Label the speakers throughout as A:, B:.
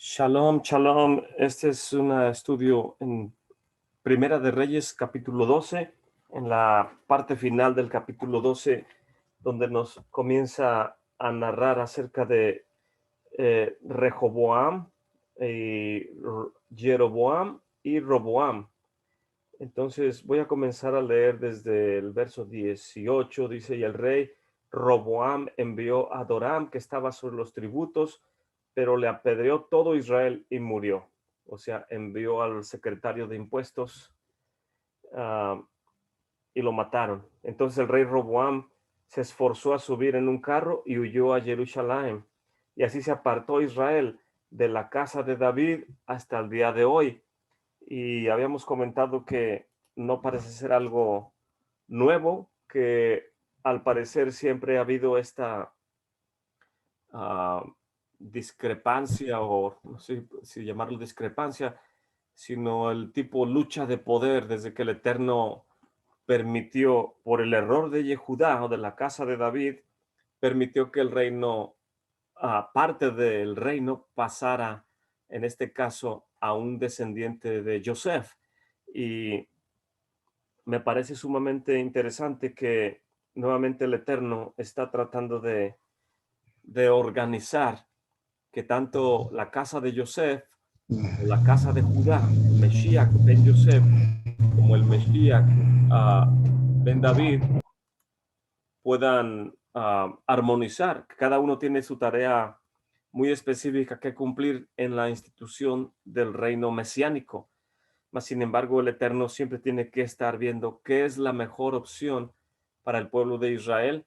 A: Shalom, shalom. Este es un estudio en Primera de Reyes, capítulo 12, en la parte final del capítulo 12, donde nos comienza a narrar acerca de Rehoboam, Jeroboam y Roboam. Entonces voy a comenzar a leer desde el verso 18. Dice: y el rey Roboam envió a Doram, que estaba sobre los tributos, pero le apedreó todo Israel y murió. O sea, envió al secretario de impuestos uh, y lo mataron. Entonces el rey Roboam se esforzó a subir en un carro y huyó a Jerusalén. Y así se apartó Israel de la casa de David hasta el día de hoy. Y habíamos comentado que no parece ser algo nuevo, que al parecer siempre ha habido esta discrepancia, o no sé si llamarlo discrepancia, sino el tipo lucha de poder desde que el Eterno permitió, por el error de Yehudá o de la casa de David, permitió que el reino, parte del reino, pasara, en este caso, a un descendiente de Joseph. Y me parece sumamente interesante que nuevamente el Eterno está tratando de organizar que tanto la casa de Joseph o la casa de Judá, el Mesías ben Joseph, como el Mesías ben David, puedan armonizar. Cada uno tiene su tarea muy específica que cumplir en la institución del reino mesiánico. Mas, sin embargo, el Eterno siempre tiene que estar viendo qué es la mejor opción para el pueblo de Israel,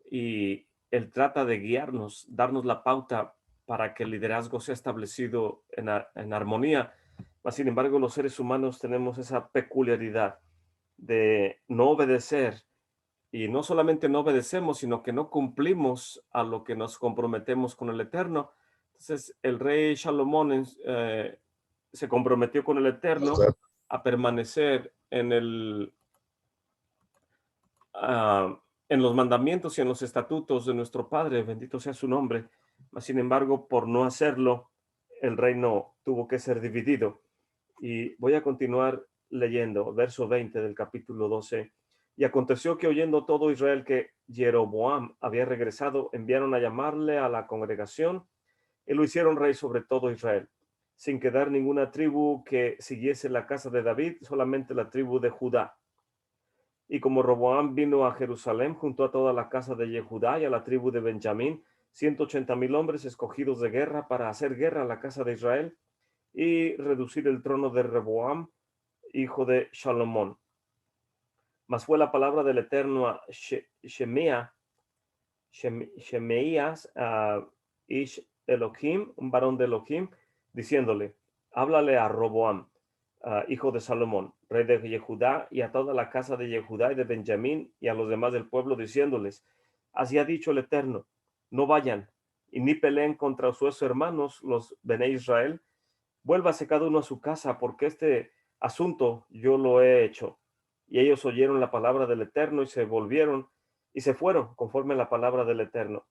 A: y Él trata de guiarnos, darnos la pauta para que el liderazgo sea establecido en armonía. Mas, sin embargo, los seres humanos tenemos esa peculiaridad de no obedecer, y no solamente no obedecemos, sino que no cumplimos a lo que nos comprometemos con el Eterno. Entonces, el rey Salomón se comprometió con el Eterno a permanecer en los mandamientos y en los estatutos de nuestro Padre, bendito sea su nombre. Mas, sin embargo, por no hacerlo, el reino tuvo que ser dividido. Y voy a continuar leyendo, verso 20 del capítulo 12. Y aconteció que, oyendo todo Israel que Jeroboam había regresado, enviaron a llamarle a la congregación y lo hicieron rey sobre todo Israel, sin quedar ninguna tribu que siguiese la casa de David, solamente la tribu de Judá. Y como Roboam vino a Jerusalén, junto a toda la casa de Judá y a la tribu de Benjamín, 180,000 hombres escogidos de guerra para hacer guerra a la casa de Israel y reducir el trono de Rehoboam, hijo de Salomón. Mas fue la palabra del Eterno a Shemeías, Ish Elohim, un varón de Elohim, diciéndole: háblale a Roboam, hijo de Salomón, rey de Judá, y a toda la casa de Judá y de Benjamín, y a los demás del pueblo, diciéndoles: así ha dicho el Eterno, no vayan y ni peleen contra sus hermanos, los Bené Israel. Vuélvase cada uno a su casa, porque este asunto yo lo he hecho. Y ellos oyeron la palabra del Eterno y se volvieron y se fueron conforme a la palabra del Eterno.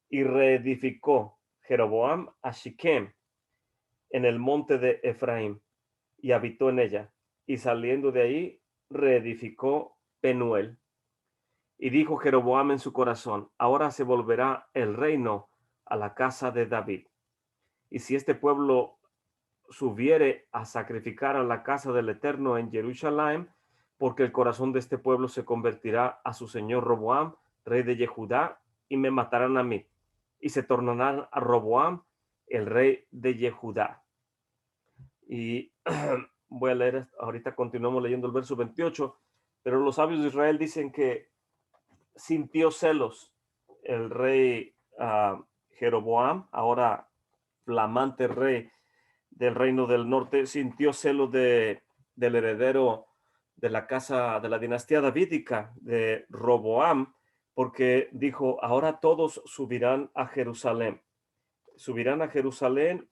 A: Y reedificó Jeroboam a Siquem en el monte de Efraín y habitó en ella. Y saliendo de ahí, reedificó Penuel. Y dijo Jeroboam en su corazón: ahora se volverá el reino a la casa de David. Y si este pueblo subiere a sacrificar a la casa del Eterno en Jerusalén, porque el corazón de este pueblo se convertirá a su señor Roboam, rey de Judá, y me matarán a mí, y se tornarán a Roboam, el rey de Judá. Y voy a leer, ahorita continuamos leyendo el verso 28, pero los sabios de Israel dicen que sintió celos el rey Jeroboam, ahora flamante rey del reino del norte, sintió celos del heredero de la casa de la dinastía davídica de Roboam, porque dijo: ahora todos subirán a Jerusalén,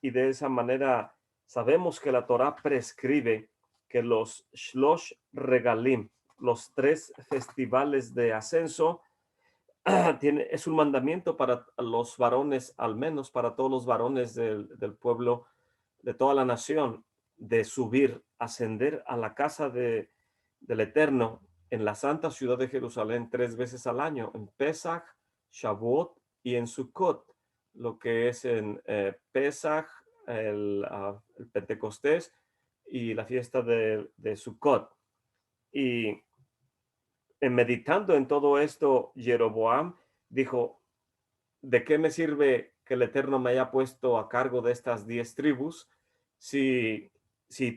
A: y de esa manera sabemos que la Torá prescribe que los Shlosh Regalim, los 3 festivales de ascenso, es un mandamiento para los varones, al menos para todos los varones del pueblo de toda la nación de subir, ascender a la casa del Eterno en la santa ciudad de Jerusalén 3 veces al año, en Pesach, Shavuot y en Sukkot, lo que es en Pesach, el Pentecostés y la fiesta de Sukkot. Y meditando en todo esto, Jeroboam dijo, ¿de qué me sirve que el Eterno me haya puesto a cargo de estas 10 tribus si,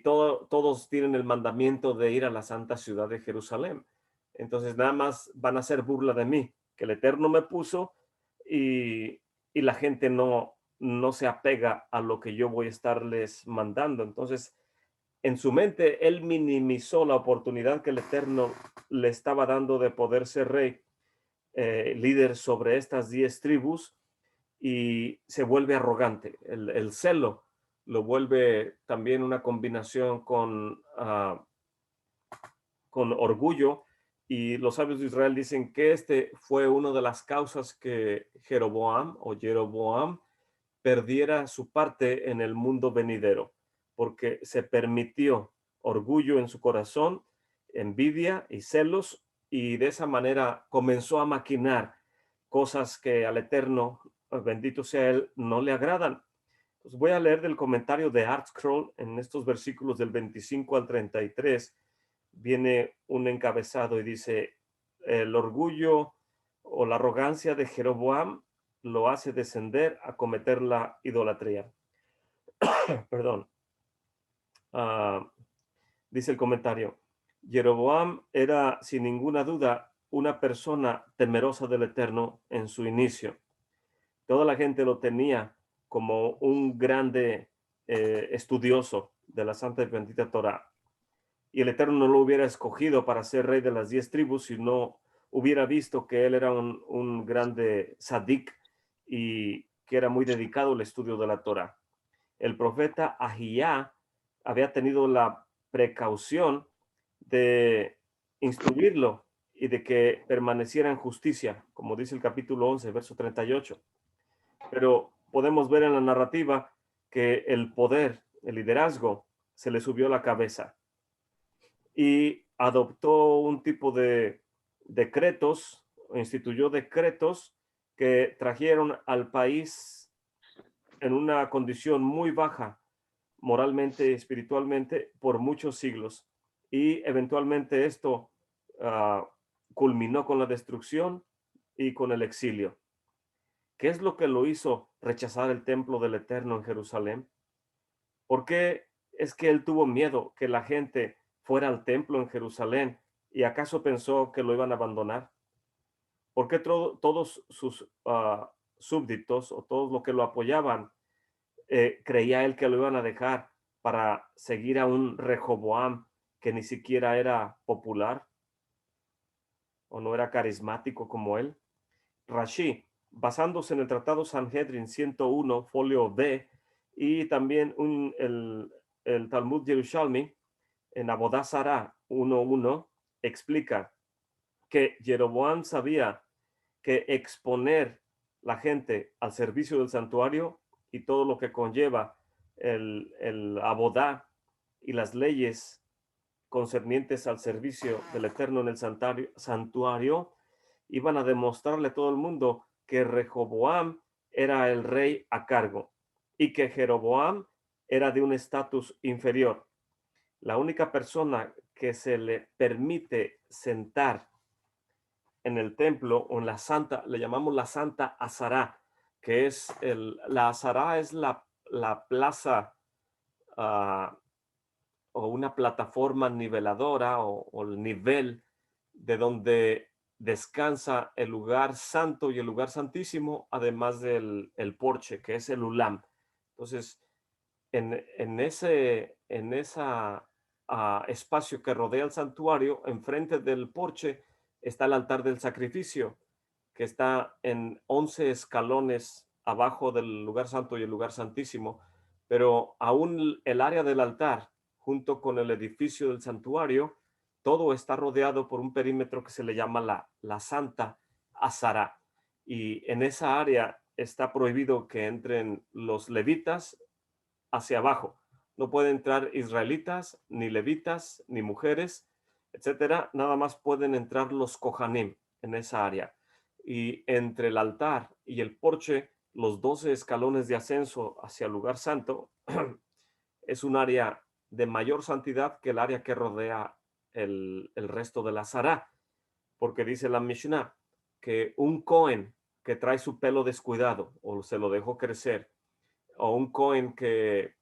A: todos tienen el mandamiento de ir a la santa ciudad de Jerusalén? Entonces nada más van a hacer burla de mí, que el Eterno me puso y, la gente no se apega a lo que yo voy a estarles mandando. Entonces, en su mente, él minimizó la oportunidad que el Eterno le estaba dando de poder ser rey, líder sobre estas 10 tribus, y se vuelve arrogante. El celo lo vuelve también una combinación con orgullo, y los sabios de Israel dicen que este fue una de las causas que Jeroboam perdiera su parte en el mundo venidero, porque se permitió orgullo en su corazón, envidia y celos, y de esa manera comenzó a maquinar cosas que al Eterno, bendito sea Él, no le agradan. Pues voy a leer del comentario de ArtScroll en estos versículos del 25 al 33. Viene un encabezado y dice, el orgullo o la arrogancia de Jeroboam lo hace descender a cometer la idolatría. Perdón. Dice el comentario, Jeroboam era sin ninguna duda una persona temerosa del Eterno en su inicio. Toda la gente lo tenía como un grande estudioso de la Santa y Bendita Torá. Y el Eterno no lo hubiera escogido para ser rey de las 10 tribus si no hubiera visto que él era un grande sadik y que era muy dedicado al estudio de la Torá. El profeta Ahiyá había tenido la precaución de instruirlo y de que permaneciera en justicia, como dice el capítulo 11, verso 38. Pero podemos ver en la narrativa que el poder, el liderazgo, se le subió a la cabeza y adoptó un tipo de decretos, instituyó decretos que trajeron al país en una condición muy baja moralmente y espiritualmente por muchos siglos. Y eventualmente esto culminó con la destrucción y con el exilio. ¿Qué es lo que lo hizo rechazar el templo del Eterno en Jerusalén? ¿Por qué es que él tuvo miedo que la gente fuera al templo en Jerusalén y acaso pensó que lo iban a abandonar? ¿Por qué todos sus súbditos o todos los que lo apoyaban creía él que lo iban a dejar para seguir a un Rehoboam que ni siquiera era popular o no era carismático como él? Rashi, basándose en el Tratado Sanhedrin 101, folio B, y también el Talmud Yerushalmi, en Abodá Zará 1.1, explica que Jeroboam sabía que exponer la gente al servicio del santuario y todo lo que conlleva el abodá y las leyes concernientes al servicio del Eterno en el santuario iban a demostrarle a todo el mundo que Rehoboam era el rey a cargo y que Jeroboam era de un estatus inferior. La única persona que se le permite sentar en el templo o en la santa, le llamamos la Santa Azará, que es la Azará es la plaza o una plataforma niveladora o el nivel de donde descansa el lugar santo y el lugar santísimo, además del el porche, que es el ulam. Entonces, en ese espacio que rodea el santuario, enfrente del porche, está el altar del sacrificio, que está en 11 escalones abajo del lugar santo y el lugar santísimo, pero aún el área del altar, junto con el edificio del santuario, todo está rodeado por un perímetro que se le llama la Santa Azara. Y en esa área está prohibido que entren los levitas hacia abajo. no pueden entrar israelitas, ni levitas, ni mujeres, etcétera. Nada más pueden entrar los Kohanim en esa área. Y entre el altar y el porche, los 12 escalones de ascenso hacia el lugar santo, es un área de mayor santidad que el área que rodea el resto de la Sará, porque dice la Mishnah que un Cohen que trae su pelo descuidado o se lo dejó crecer, o un Cohen que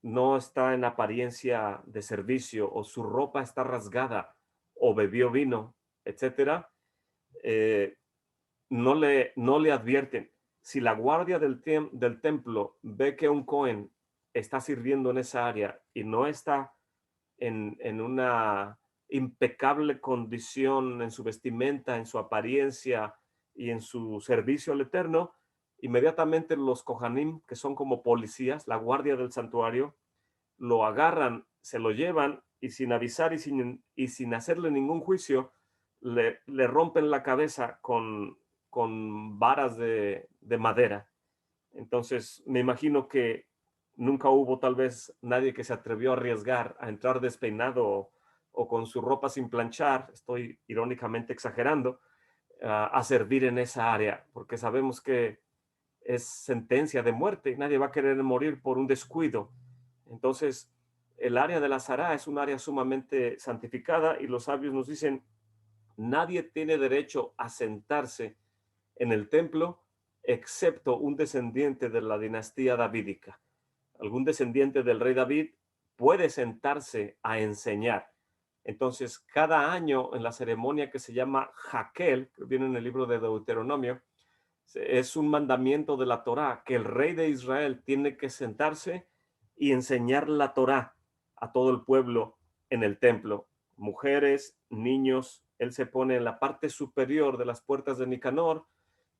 A: no está en apariencia de servicio, o su ropa está rasgada, o bebió vino, etcétera, eh, no le advierten. Si la guardia del templo ve que un Cohen está sirviendo en esa área y no está en una impecable condición en su vestimenta, en su apariencia y en su servicio al Eterno, inmediatamente los Kohanim, que son como policías, la guardia del santuario, lo agarran, se lo llevan y sin avisar y sin hacerle ningún juicio, le rompen la cabeza con varas de madera. Entonces, me imagino que nunca hubo tal vez nadie que se atrevió a arriesgar a entrar despeinado o con su ropa sin planchar, estoy irónicamente exagerando, a servir en esa área, porque sabemos que es sentencia de muerte y nadie va a querer morir por un descuido. Entonces, el área de la Sará es un área sumamente santificada y los sabios nos dicen, nadie tiene derecho a sentarse en el templo excepto un descendiente de la dinastía davídica. Algún descendiente del rey David puede sentarse a enseñar. Entonces, cada año en la ceremonia que se llama Jaquel, que viene en el libro de Deuteronomio, es un mandamiento de la Torá que el rey de Israel tiene que sentarse y enseñar la Torá a todo el pueblo en el templo. Mujeres, niños, él se pone en la parte superior de las puertas de Nicanor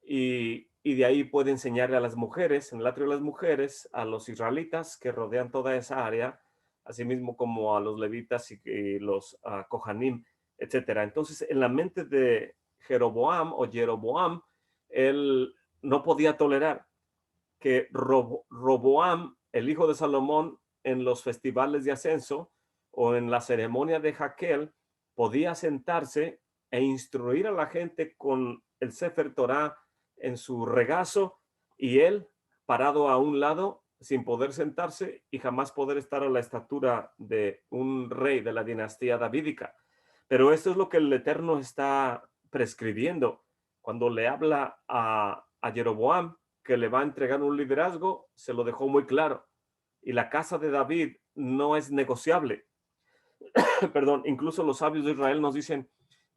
A: y de ahí puede enseñarle a las mujeres, en el atrio de las mujeres, a los israelitas que rodean toda esa área, asimismo como a los levitas y los Kohanim, etcétera. Entonces, en la mente de Jeroboam, él no podía tolerar que Roboam, el hijo de Salomón, en los festivales de ascenso o en la ceremonia de Jaquel, podía sentarse e instruir a la gente con el Sefer Torah en su regazo y él parado a un lado sin poder sentarse y jamás poder estar a la estatura de un rey de la dinastía davídica. Pero esto es lo que el Eterno está prescribiendo cuando le habla a Jeroboam que le va a entregar un liderazgo, se lo dejó muy claro. Y la casa de David no es negociable. Perdón, incluso los sabios de Israel nos dicen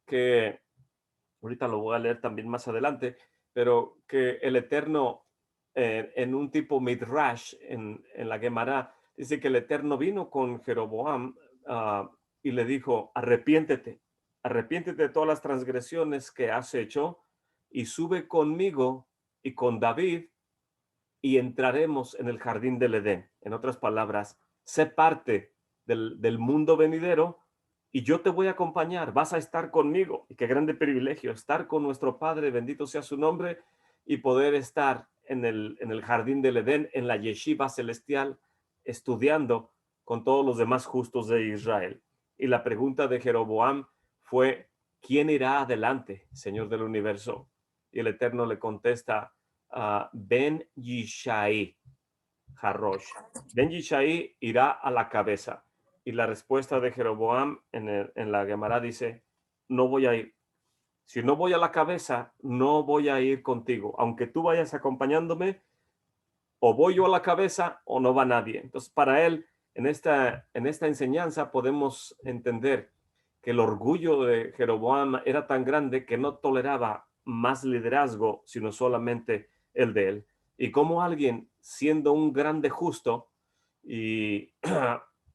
A: que, ahorita lo voy a leer también más adelante, pero que el Eterno, en un tipo midrash, en la Gemara, dice que el Eterno vino con Jeroboam y le dijo, arrepiéntete de todas las transgresiones que has hecho y sube conmigo y con David y entraremos en el jardín del Edén. En otras palabras, sé parte del mundo venidero y yo te voy a acompañar, vas a estar conmigo. Y qué grande privilegio estar con nuestro Padre, bendito sea su nombre, y poder estar en el jardín del Edén, en la yeshiva celestial, estudiando con todos los demás justos de Israel. Y la pregunta de Jeroboam fue, ¿quién irá adelante, Señor del universo? Y el Eterno le contesta, Ben Yishai Harosh. Ben Yishai irá a la cabeza. Y la respuesta de Jeroboam en la Gemara dice, no voy a ir. Si no voy a la cabeza, no voy a ir contigo. Aunque tú vayas acompañándome, o voy yo a la cabeza o no va nadie. Entonces, para él, en esta enseñanza podemos entender que el orgullo de Jeroboam era tan grande que no toleraba más liderazgo, sino solamente el de él. Y como alguien, siendo un grande justo y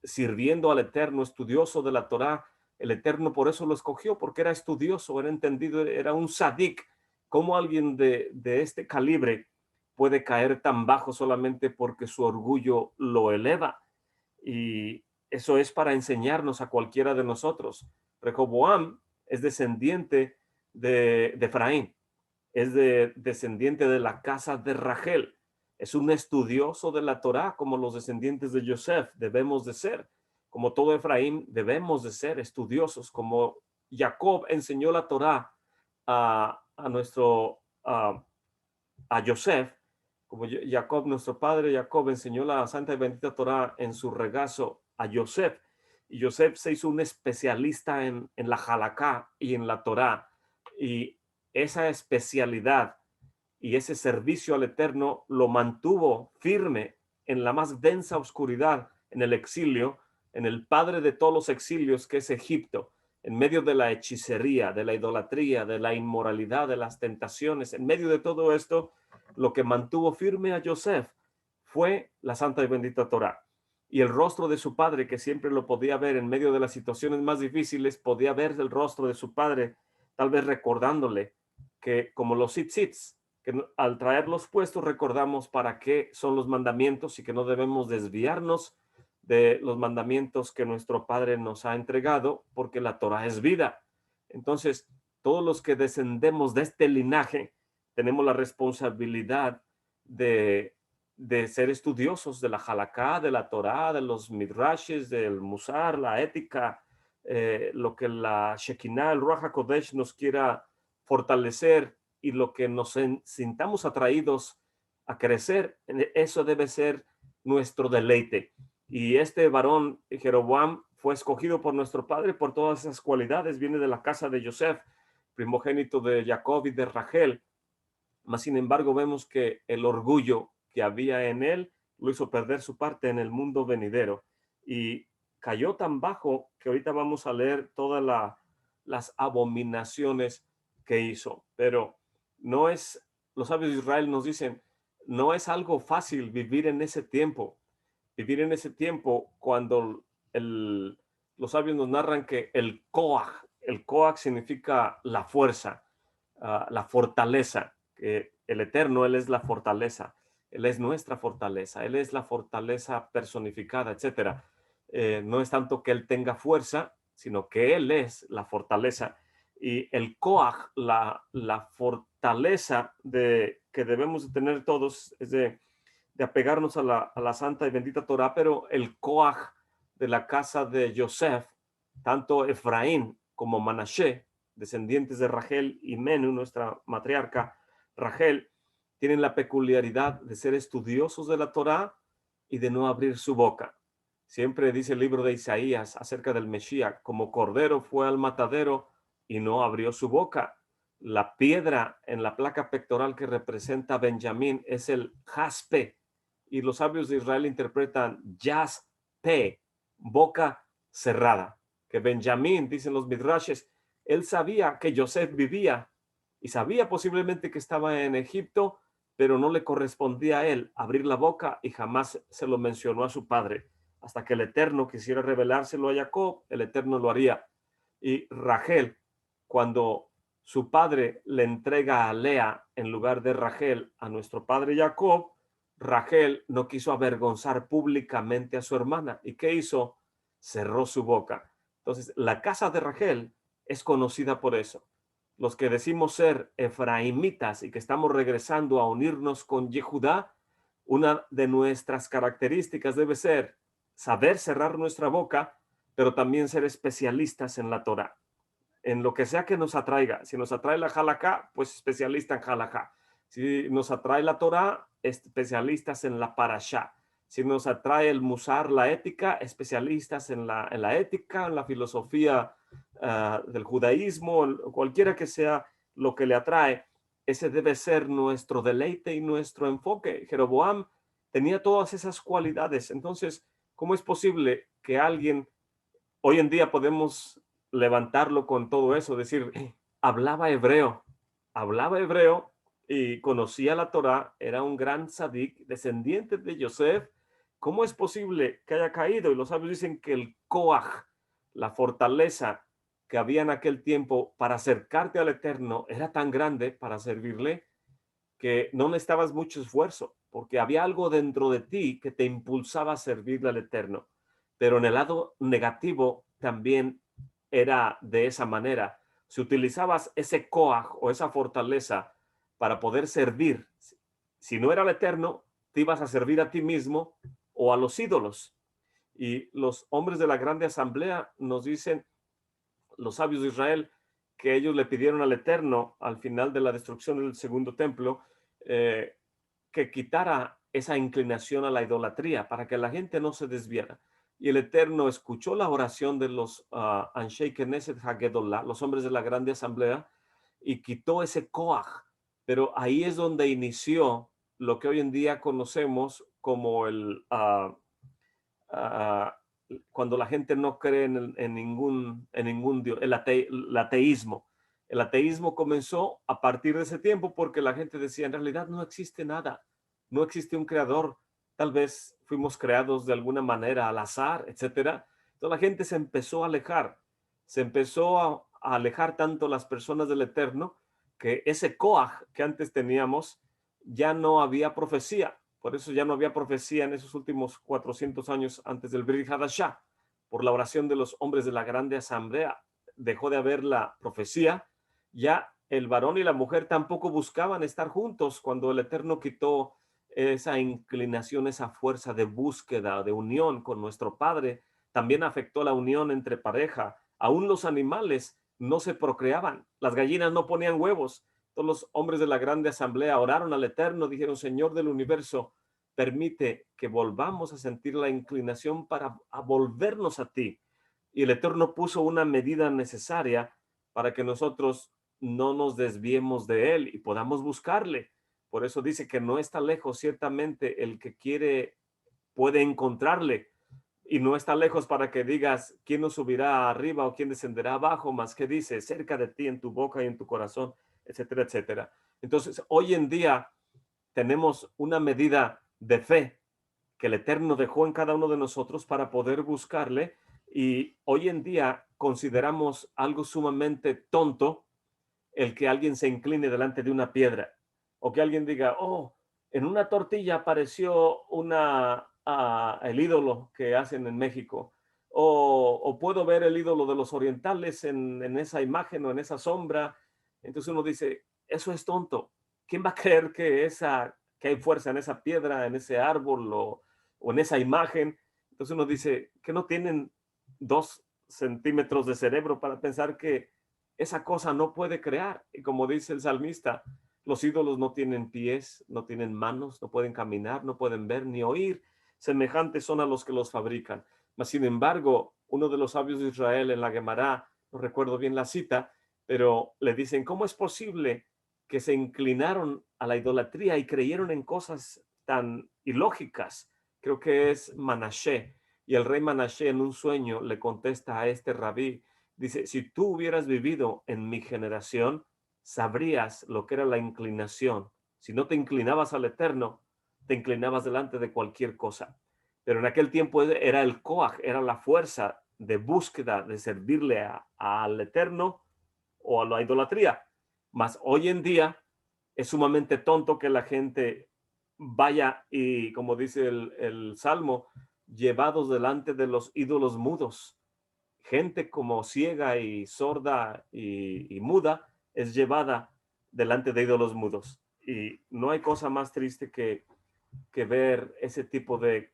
A: sirviendo al Eterno, estudioso de la Torá, el Eterno por eso lo escogió, porque era estudioso, era entendido, era un sadik. Como alguien de este calibre puede caer tan bajo solamente porque su orgullo lo eleva? Y eso es para enseñarnos a cualquiera de nosotros. Rehoboam es descendiente de Efraín, es descendiente de la casa de Rachel. es un estudioso de la Torá, como los descendientes de Yosef debemos de ser. Como todo Efraín, debemos de ser estudiosos, como Jacob enseñó la Torá a nuestro, a Yosef, como Jacob, nuestro padre Jacob, enseñó la santa y bendita Torá en su regazo a Yosef. Y Yosef se hizo un especialista en la Halaká y en la Torá. Y esa especialidad y ese servicio al Eterno lo mantuvo firme en la más densa oscuridad, en el exilio, en el padre de todos los exilios, que es Egipto, en medio de la hechicería, de la idolatría, de la inmoralidad, de las tentaciones. En medio de todo esto, lo que mantuvo firme a Yosef fue la santa y bendita Torá. Y el rostro de su padre, que siempre lo podía ver en medio de las situaciones más difíciles, podía ver el rostro de su padre, tal vez recordándole que, como los tzitzits, que al traerlos puestos recordamos para qué son los mandamientos y que no debemos desviarnos de los mandamientos que nuestro Padre nos ha entregado, porque la Torah es vida. Entonces, todos los que descendemos de este linaje tenemos la responsabilidad de ser estudiosos de la Halaká, de la Torah, de los midrashes, del Musar, la ética, lo que la Shekinah, el Ruach HaKodesh nos quiera fortalecer y lo que nos sintamos atraídos a crecer, eso debe ser nuestro deleite. Y este varón, Jeroboam, fue escogido por nuestro padre por todas esas cualidades. Viene de la casa de Yosef, primogénito de Jacob y de Rachel. Mas, sin embargo, vemos que el orgullo que había en él lo hizo perder su parte en el mundo venidero. Y cayó tan bajo que ahorita vamos a leer todas las abominaciones que hizo. Pero no es, los sabios de Israel nos dicen, no es algo fácil vivir en ese tiempo. Vivir en ese tiempo cuando los sabios nos narran que el Koach significa la fuerza, la fortaleza, que el Eterno, Él es la fortaleza, Él es nuestra fortaleza, Él es la fortaleza personificada, etcétera. No es tanto que Él tenga fuerza, sino que Él es la fortaleza. Y el Koach, la fortaleza que debemos de tener todos, es de apegarnos a la santa y bendita Torah, pero el Koach de la casa de Yosef, tanto Efraín como Manashe, descendientes de Rachel y Menú, nuestra matriarca Rachel, tienen la peculiaridad de ser estudiosos de la Torah y de no abrir su boca. Siempre dice el libro de Isaías acerca del Mesías, como cordero fue al matadero y no abrió su boca. La piedra en la placa pectoral que representa a Benjamín es el jaspe, y los sabios de Israel interpretan jaspe, boca cerrada. Que Benjamín, dicen los midrashes, él sabía que Yosef vivía y sabía posiblemente que estaba en Egipto, pero no le correspondía a él abrir la boca y jamás se lo mencionó a su padre. Hasta que el Eterno quisiera revelárselo a Jacob, el Eterno lo haría. Y Rachel, cuando su padre le entrega a Lea en lugar de Rachel a nuestro padre Jacob, Rachel no quiso avergonzar públicamente a su hermana. ¿Y qué hizo? Cerró su boca. Entonces, la casa de Rachel es conocida por eso. Los que decimos ser efraimitas y que estamos regresando a unirnos con Yehudá, una de nuestras características debe ser saber cerrar nuestra boca, pero también ser especialistas en la Torah, en lo que sea que nos atraiga. Si nos atrae la Halaká, pues especialista en Halaká. Si nos atrae la Torah, especialistas en la Parashá. Si nos atrae el Musar, la ética, especialistas en la ética, en la filosofía del judaísmo, cualquiera que sea lo que le atrae, ese debe ser nuestro deleite y nuestro enfoque. Jeroboam tenía todas esas cualidades. Entonces, ¿cómo es posible que alguien, hoy en día podemos levantarlo con todo eso, decir, hablaba hebreo y conocía la Torá, era un gran tzadik, descendiente de Yosef? ¿Cómo es posible que haya caído? Y los sabios dicen que el koach, la fortaleza que había en aquel tiempo para acercarte al Eterno, era tan grande para servirle que no necesitabas mucho esfuerzo, porque había algo dentro de ti que te impulsaba a servirle al Eterno. Pero en el lado negativo también era de esa manera. Si utilizabas ese koach o esa fortaleza para poder servir, si no era el Eterno, te ibas a servir a ti mismo o a los ídolos. Y los hombres de la grande asamblea nos dicen, los sabios de Israel, que ellos le pidieron al Eterno al final de la destrucción del segundo templo, eh, que quitara esa inclinación a la idolatría para que la gente no se desviara. Y el Eterno escuchó la oración de los Anshei Knesset Hagedollah, los hombres de la grande asamblea, y quitó ese koach. Pero ahí es donde inició lo que hoy en día conocemos como uh, cuando la gente no cree en ningún Dios, el ateísmo. El ateísmo comenzó a partir de ese tiempo porque la gente decía, en realidad no existe nada, no existe un creador, tal vez fuimos creados de alguna manera al azar, etcétera. Entonces la gente se empezó a alejar, se empezó a alejar tanto las personas del Eterno que ese Koach que antes teníamos ya no había profecía. Por eso ya no había profecía en esos últimos 400 años antes del Brit Hadashah. Por la oración de los hombres de la grande asamblea dejó de haber la profecía. Ya el varón y la mujer tampoco buscaban estar juntos cuando el Eterno quitó esa inclinación, esa fuerza de búsqueda, de unión con nuestro Padre. También afectó la unión entre pareja. Aún los animales no se procreaban. Las gallinas no ponían huevos. Todos los hombres de la grande asamblea oraron al Eterno, dijeron, Señor del universo, permite que volvamos a sentir la inclinación para volvernos a ti. Y el Eterno puso una medida necesaria para que nosotros no nos desviemos de Él y podamos buscarle. Por eso dice que no está lejos, ciertamente el que quiere puede encontrarle. Y no está lejos para que digas quién nos subirá arriba o quién descenderá abajo, más que dice cerca de ti en tu boca y en tu corazón, etcétera, etcétera. Entonces, hoy en día tenemos una medida de fe que el Eterno dejó en cada uno de nosotros para poder buscarle, y hoy en día consideramos algo sumamente tonto el que alguien se incline delante de una piedra o que alguien diga, oh, en una tortilla apareció el ídolo que hacen en México, o puedo ver el ídolo de los orientales en esa imagen o en esa sombra. Entonces uno dice, eso es tonto. ¿Quién va a creer que hay fuerza en esa piedra, en ese árbol o en esa imagen? Entonces uno dice, que no tienen 2 centímetros de cerebro para pensar que esa cosa no puede crear. Y como dice el salmista, los ídolos no tienen pies, no tienen manos, no pueden caminar, no pueden ver ni oír. Semejantes son a los que los fabrican. Mas, sin embargo, uno de los sabios de Israel en la Gemara, no recuerdo bien la cita, pero le dicen, ¿cómo es posible que se inclinaron a la idolatría y creyeron en cosas tan ilógicas? Creo que es Manashe. Y el rey Manashe en un sueño le contesta a este rabí, dice, si tú hubieras vivido en mi generación, sabrías lo que era la inclinación. Si no te inclinabas al Eterno, te inclinabas delante de cualquier cosa. Pero en aquel tiempo era el koach, era la fuerza de búsqueda de servirle al Eterno o a la idolatría. Mas hoy en día es sumamente tonto que la gente vaya y, como dice el Salmo, llevados delante de los ídolos mudos. Gente como ciega y sorda y muda es llevada delante de ídolos mudos. Y no hay cosa más triste que ver ese tipo de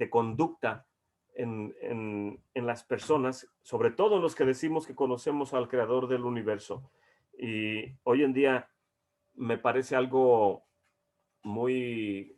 A: conducta en las personas, sobre todo los que decimos que conocemos al creador del universo. Y hoy en día me parece algo muy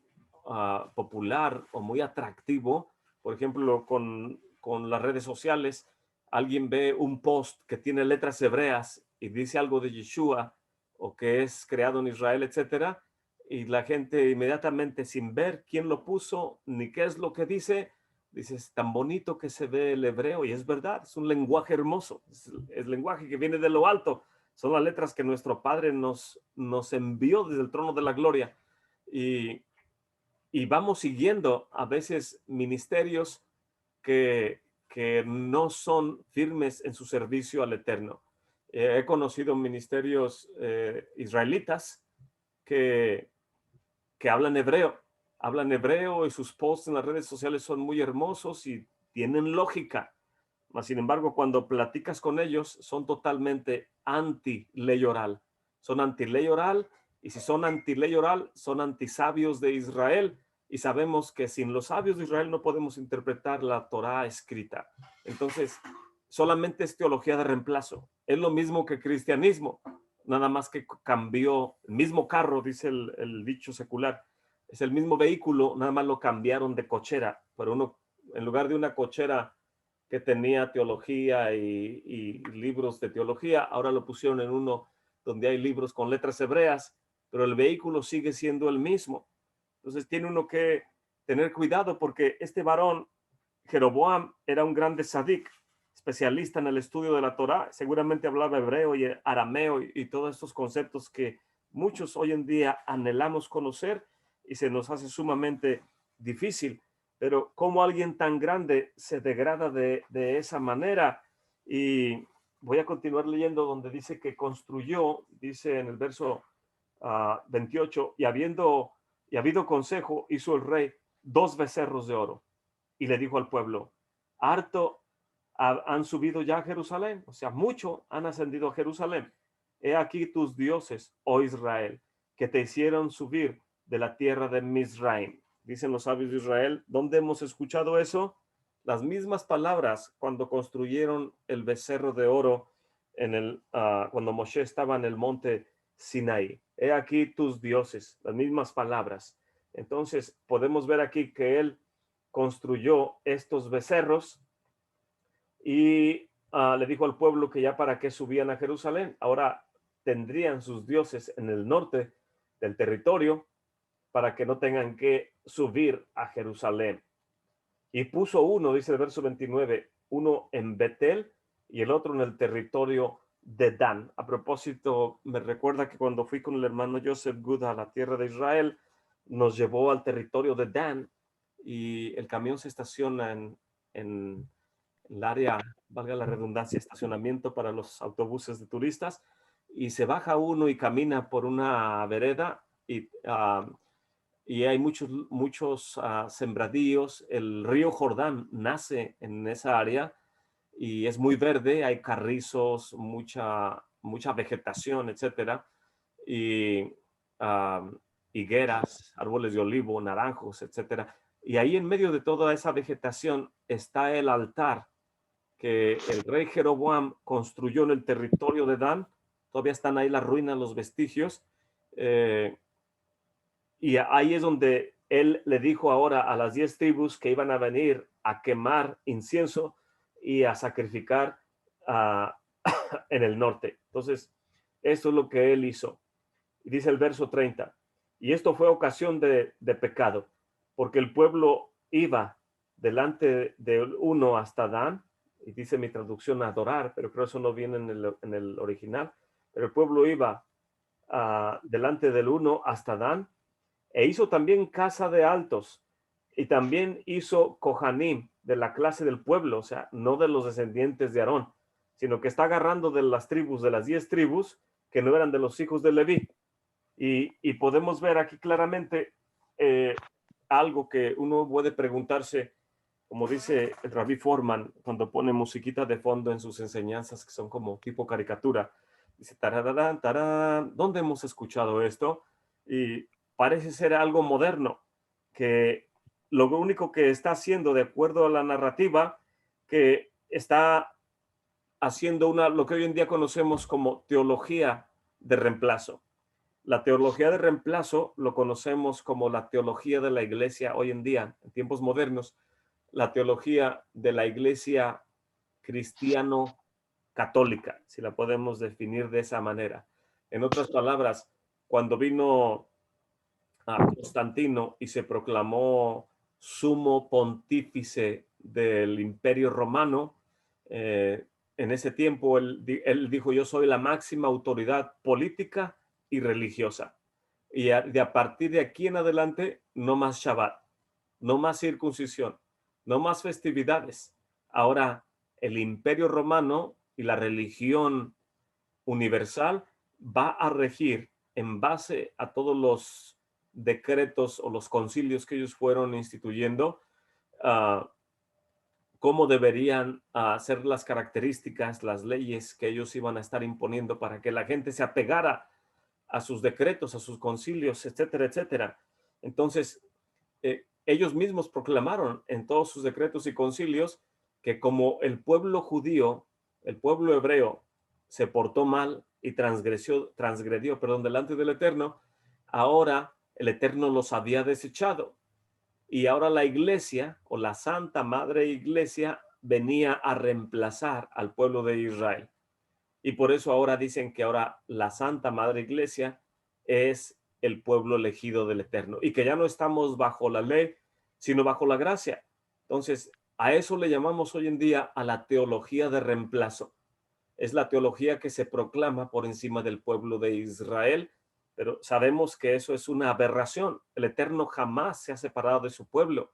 A: popular o muy atractivo, por ejemplo, con las redes sociales. Alguien ve un post que tiene letras hebreas y dice algo de Yeshua o que es creado en Israel, etcétera, y la gente inmediatamente, sin ver quién lo puso ni qué es lo que dice, dice, es tan bonito que se ve el hebreo, y es verdad, es un lenguaje hermoso, es lenguaje que viene de lo alto, son las letras que nuestro Padre nos envió desde el trono de la gloria. Y, y vamos siguiendo a veces ministerios que no son firmes en su servicio al Eterno. He conocido ministerios israelitas que, que hablan hebreo, y sus posts en las redes sociales son muy hermosos y tienen lógica. Mas, sin embargo, cuando platicas con ellos, son totalmente anti-ley oral. Son anti-ley oral Y si son anti-ley oral, son antisabios de Israel. Y sabemos que sin los sabios de Israel no podemos interpretar la Torá escrita. Entonces, solamente es teología de reemplazo. Es lo mismo que cristianismo, nada más que cambió el mismo carro, dice el dicho secular. Es el mismo vehículo, nada más lo cambiaron de cochera. Pero uno, en lugar de una cochera que tenía teología y libros de teología, ahora lo pusieron en uno donde hay libros con letras hebreas, pero el vehículo sigue siendo el mismo. Entonces tiene uno que tener cuidado porque este varón, Jeroboam, era un grande sadik, especialista en el estudio de la Torá, seguramente hablaba hebreo y arameo y todos estos conceptos que muchos hoy en día anhelamos conocer y se nos hace sumamente difícil. Pero cómo alguien tan grande se degrada de esa manera. Y voy a continuar leyendo donde dice que construyó, dice en el verso 28, y habido consejo, hizo el rey 2 becerros de oro y le dijo al pueblo, harto han subido ya a Jerusalén, o sea, mucho han ascendido a Jerusalén. He aquí tus dioses, oh Israel, que te hicieron subir de la tierra de Mizraim. Dicen los sabios de Israel, ¿dónde hemos escuchado eso? Las mismas palabras cuando construyeron el becerro de oro cuando Moshe estaba en el monte Sinaí. He aquí tus dioses, las mismas palabras. Entonces podemos ver aquí que él construyó estos becerros y le dijo al pueblo que ya para qué subían a Jerusalén. Ahora tendrían sus dioses en el norte del territorio para que no tengan que subir a Jerusalén. Y puso uno, dice el verso 29, uno en Betel y el otro en el territorio de Dan. A propósito, me recuerda que cuando fui con el hermano Joseph Good a la tierra de Israel, nos llevó al territorio de Dan y el camión se estaciona en el área, valga la redundancia, estacionamiento para los autobuses de turistas, y se baja uno y camina por una vereda y hay muchos sembradíos. El río Jordán nace en esa área y es muy verde, hay carrizos, mucha vegetación, etcétera, y higueras, árboles de olivo, naranjos, etcétera. Y ahí en medio de toda esa vegetación está el altar que el rey Jeroboam construyó en el territorio de Dan. Todavía están ahí las ruinas, los vestigios. Y ahí es donde él le dijo ahora a las 10 tribus que iban a venir a quemar incienso y a sacrificar uh, en el norte. Entonces, eso es lo que él hizo. Y dice el verso 30, y esto fue ocasión de pecado, porque el pueblo iba delante de uno hasta Dan, y dice mi traducción adorar, pero creo que eso no viene en el original, pero el pueblo iba delante del uno hasta Dan, e hizo también casa de altos, y también hizo Kohanim de la clase del pueblo, o sea, no de los descendientes de Aarón, sino que está agarrando de las tribus, de las 10 tribus, que no eran de los hijos de Leví. Y podemos ver aquí claramente algo que uno puede preguntarse, como dice el Rabbi Foreman, cuando pone musiquita de fondo en sus enseñanzas, que son como tipo caricatura. Dice, tararán, tarán, ¿dónde hemos escuchado esto? Y parece ser algo moderno, que lo único que está haciendo, de acuerdo a la narrativa, que está haciendo lo que hoy en día conocemos como teología de reemplazo. La teología de reemplazo lo conocemos como la teología de la iglesia hoy en día, en tiempos modernos, la teología de la iglesia cristiano-católica, si la podemos definir de esa manera. En otras palabras, cuando vino a Constantino y se proclamó sumo pontífice del Imperio Romano, en ese tiempo él dijo, yo soy la máxima autoridad política y religiosa. Y a partir de aquí en adelante, no más Shabbat, no más circuncisión, no más festividades. Ahora, el Imperio Romano y la religión universal va a regir en base a todos los decretos o los concilios que ellos fueron instituyendo, cómo deberían ser las características, las leyes que ellos iban a estar imponiendo para que la gente se apegara a sus decretos, a sus concilios, etcétera, etcétera. Entonces, ellos mismos proclamaron en todos sus decretos y concilios que como el pueblo judío, el pueblo hebreo, se portó mal y transgredió, perdón, delante del Eterno, ahora el Eterno los había desechado. Y ahora la iglesia o la Santa Madre Iglesia venía a reemplazar al pueblo de Israel. Y por eso ahora dicen que ahora la Santa Madre Iglesia es el pueblo elegido del Eterno y que ya no estamos bajo la ley, sino bajo la gracia. Entonces, a eso le llamamos hoy en día a la teología de reemplazo. Es la teología que se proclama por encima del pueblo de Israel, pero sabemos que eso es una aberración. El Eterno jamás se ha separado de su pueblo,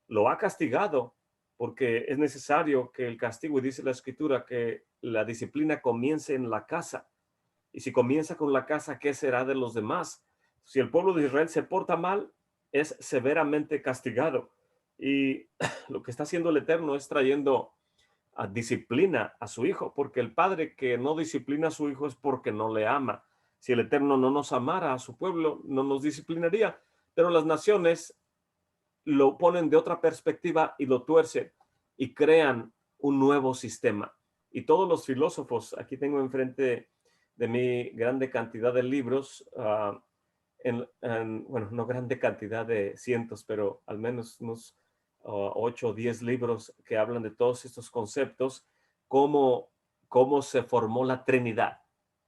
A: lo ha castigado porque es necesario que el castigo, y dice la Escritura, que la disciplina comience en la casa. Y si comienza con la casa, ¿qué será de los demás? Si el pueblo de Israel se porta mal, es severamente castigado. Y lo que está haciendo el Eterno es trayendo disciplina a su hijo, porque el padre que no disciplina a su hijo es porque no le ama. Si el Eterno no nos amara a su pueblo, no nos disciplinaría. Pero las naciones lo ponen de otra perspectiva y lo tuercen y crean un nuevo sistema. Y todos los filósofos, aquí tengo enfrente de mí grande cantidad de libros, bueno, no grande cantidad de cientos, pero al menos unos 8 o 10 libros que hablan de todos estos conceptos, cómo se formó la Trinidad,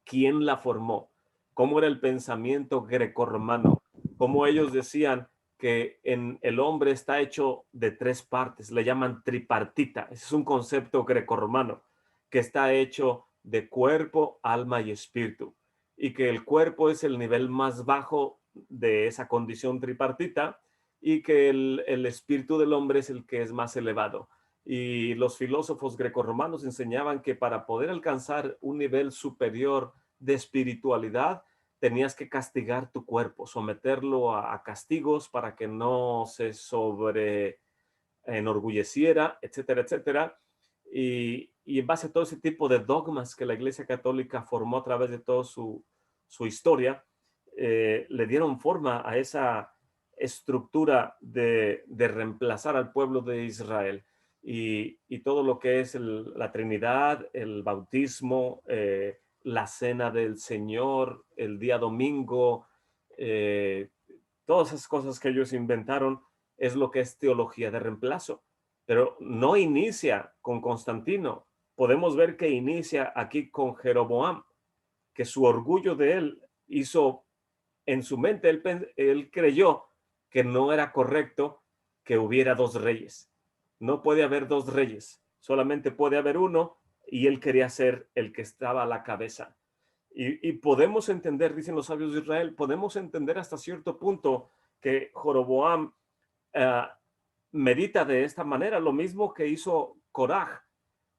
A: quién la formó, cómo era el pensamiento grecorromano, cómo ellos decían que en el hombre está hecho de 3 partes, le llaman tripartita, ese es un concepto grecorromano, que está hecho de cuerpo, alma y espíritu, y que el cuerpo es el nivel más bajo de esa condición tripartita, y que el espíritu del hombre es el que es más elevado. Y los filósofos grecorromanos enseñaban que para poder alcanzar un nivel superior de espiritualidad, tenías que castigar tu cuerpo, someterlo a castigos para que no se sobre enorgulleciera, etcétera, etcétera. Y en base a todo ese tipo de dogmas que la Iglesia Católica formó a través de toda su historia, le dieron forma a esa estructura de reemplazar al pueblo de Israel. Y todo lo que es la Trinidad, el bautismo, la cena del Señor, el día domingo, eh, todas esas cosas que ellos inventaron es lo que es teología de reemplazo. Pero no inicia con Constantino. Podemos ver que inicia aquí con Jeroboam, que su orgullo de él hizo en su mente, él creyó que no era correcto que hubiera 2 reyes. No puede haber 2 reyes, solamente puede haber uno, y él quería ser el que estaba a la cabeza. Y podemos entender, dicen los sabios de Israel, podemos entender hasta cierto punto que Joroboam uh, medita de esta manera, lo mismo que hizo Koraj,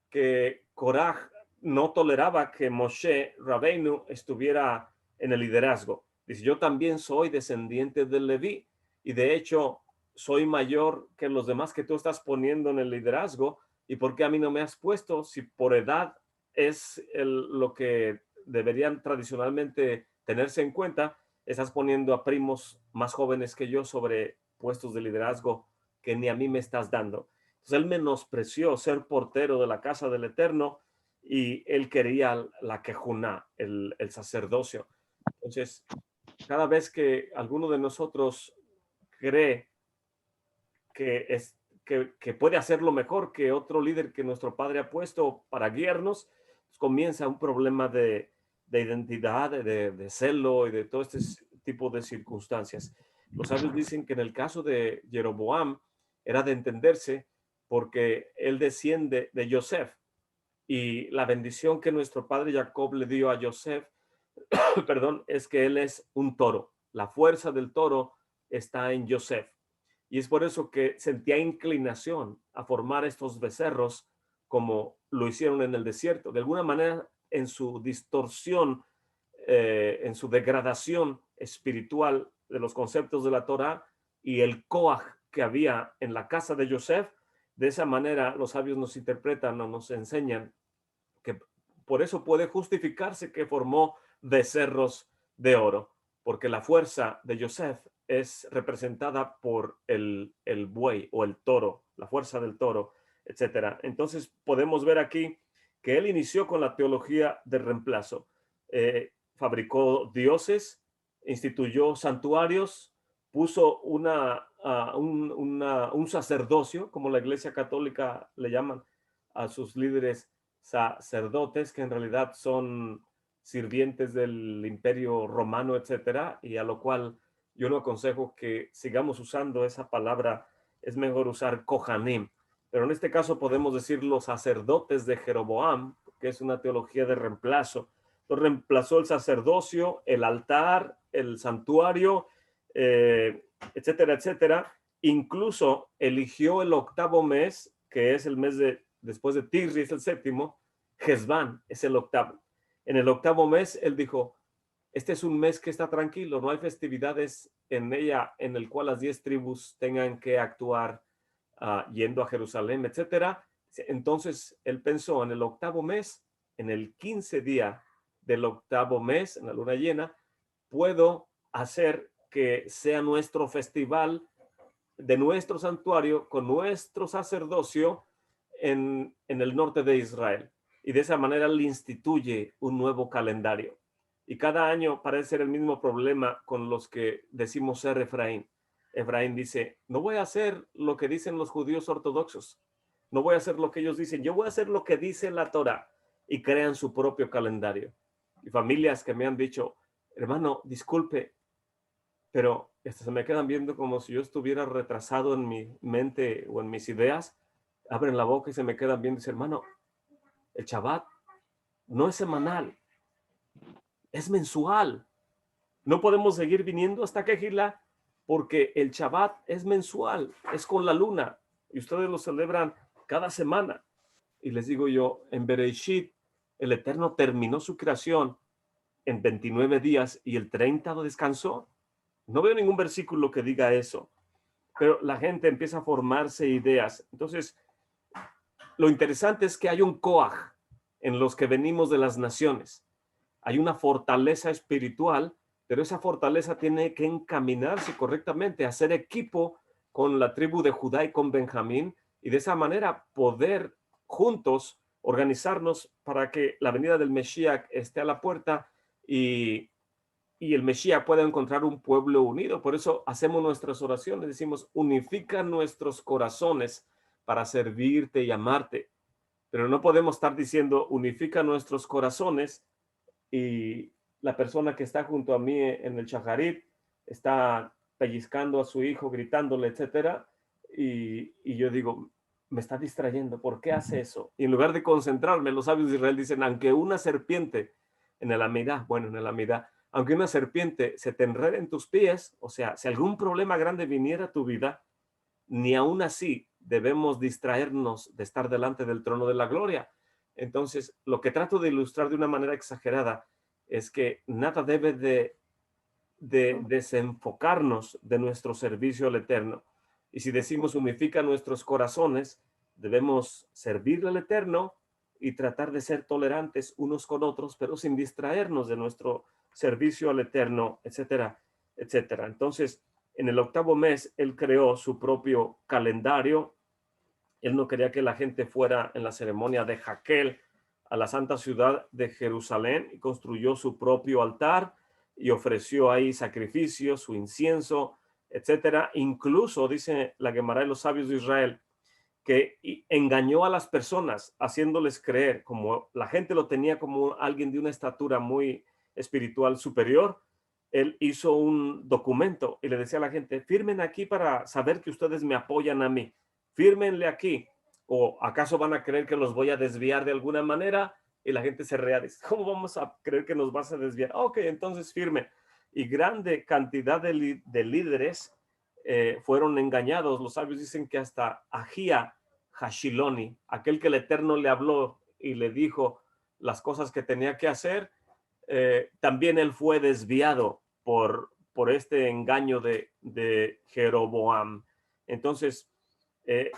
A: que Koraj no toleraba que Moshe Rabbeinu estuviera en el liderazgo. Dice, yo también soy descendiente de Leví y de hecho soy mayor que los demás que tú estás poniendo en el liderazgo. ¿Y por qué a mí no me has puesto? Si por edad es lo que deberían tradicionalmente tenerse en cuenta, estás poniendo a primos más jóvenes que yo sobre puestos de liderazgo que ni a mí me estás dando. Entonces él menospreció ser portero de la casa del Eterno y él quería la quejuná, el sacerdocio. Entonces, cada vez que alguno de nosotros cree que puede hacerlo mejor que otro líder que nuestro padre ha puesto para guiarnos, pues comienza un problema de identidad, de celo y de todo este tipo de circunstancias. Los sabios dicen que en el caso de Jeroboam era de entenderse porque él desciende de Yosef y la bendición que nuestro padre Jacob le dio a Yosef, perdón, es que él es un toro. La fuerza del toro está en Yosef. Y es por eso que sentía inclinación a formar estos becerros como lo hicieron en el desierto. De alguna manera, en su distorsión, en su degradación espiritual de los conceptos de la Torah y el Koach que había en la casa de Yosef, de esa manera los sabios nos interpretan o nos enseñan que por eso puede justificarse que formó becerros de oro, porque la fuerza de Yosef es representada por el buey o el toro, la fuerza del toro, etcétera. Entonces podemos ver aquí que él inició con la teología del reemplazo. Fabricó dioses, instituyó santuarios, puso un sacerdocio, como la Iglesia Católica le llaman a sus líderes sacerdotes, que en realidad son sirvientes del Imperio Romano, etcétera, y a lo cual yo no aconsejo que sigamos usando esa palabra, es mejor usar Kohanim, pero en este caso podemos decir los sacerdotes de Jeroboam, que es una teología de reemplazo. Entonces reemplazó el sacerdocio, el altar, el santuario, etcétera, etcétera. Incluso eligió el octavo mes, que es el mes después de Tisri, es el séptimo, Hesban es el octavo. En el octavo mes, él dijo, este es un mes que está tranquilo, no hay festividades en ella en el cual las 10 tribus tengan que actuar yendo a Jerusalén, etcétera. Entonces, él pensó en el octavo mes, en el 15 día del octavo mes, en la luna llena, puedo hacer que sea nuestro festival de nuestro santuario con nuestro sacerdocio en el norte de Israel. Y de esa manera le instituye un nuevo calendario. Y cada año parece ser el mismo problema con los que decimos ser Efraín. Efraín dice, no voy a hacer lo que dicen los judíos ortodoxos, no voy a hacer lo que ellos dicen, yo voy a hacer lo que dice la Torah, y crean su propio calendario. Y familias que me han dicho, hermano, disculpe, pero se me quedan viendo como si yo estuviera retrasado en mi mente o en mis ideas, abren la boca y se me quedan viendo y dicen, hermano, el Shabbat no es semanal, es mensual. No podemos seguir viniendo hasta Quejilá porque el Shabbat es mensual, es con la luna y ustedes lo celebran cada semana. Y les digo yo, en Bereshit, el Eterno terminó su creación en 29 días y el 30 descansó. No veo ningún versículo que diga eso, pero la gente empieza a formarse ideas. Entonces, lo interesante es que hay un Koach en los que venimos de las naciones. Hay una fortaleza espiritual, pero esa fortaleza tiene que encaminarse correctamente, hacer equipo con la tribu de Judá y con Benjamín, y de esa manera poder juntos organizarnos para que la venida del Mesías esté a la puerta y el Mesías pueda encontrar un pueblo unido. Por eso hacemos nuestras oraciones, decimos, unifica nuestros corazones para servirte y amarte. Pero no podemos estar diciendo, unifica nuestros corazones, y la persona que está junto a mí en el shaharit está pellizcando a su hijo, gritándole, etcétera, y yo digo, me está distrayendo, ¿por qué hace eso? Y en lugar de concentrarme, los sabios de Israel dicen, aunque una serpiente en el Amidá, aunque una serpiente se te enrede en tus pies, o sea, si algún problema grande viniera a tu vida, ni aún así debemos distraernos de estar delante del trono de la gloria. Entonces, lo que trato de ilustrar de una manera exagerada es que nada debe de desenfocarnos de nuestro servicio al Eterno. Y si decimos unifica nuestros corazones, debemos servirle al Eterno y tratar de ser tolerantes unos con otros, pero sin distraernos de nuestro servicio al Eterno, etcétera, etcétera. Entonces, en el octavo mes, él creó su propio calendario. Él no quería que la gente fuera en la ceremonia de Jaquel a la santa ciudad de Jerusalén, y construyó su propio altar y ofreció ahí sacrificios, su incienso, etcétera. Incluso dice la Gemara de los sabios de Israel que engañó a las personas haciéndoles creer, como la gente lo tenía como alguien de una estatura muy espiritual superior. Él hizo un documento y le decía a la gente, firmen aquí para saber que ustedes me apoyan a mí, fírmenle aquí, o acaso van a creer que los voy a desviar de alguna manera. Y la gente se rea, dice, ¿cómo vamos a creer que nos vas a desviar? Ok, entonces firme. Y grande cantidad de líderes fueron engañados. Los sabios dicen que hasta Ahía Hashiloni, aquel que el Eterno le habló y le dijo las cosas que tenía que hacer, también él fue desviado por este engaño de Jeroboam. Entonces,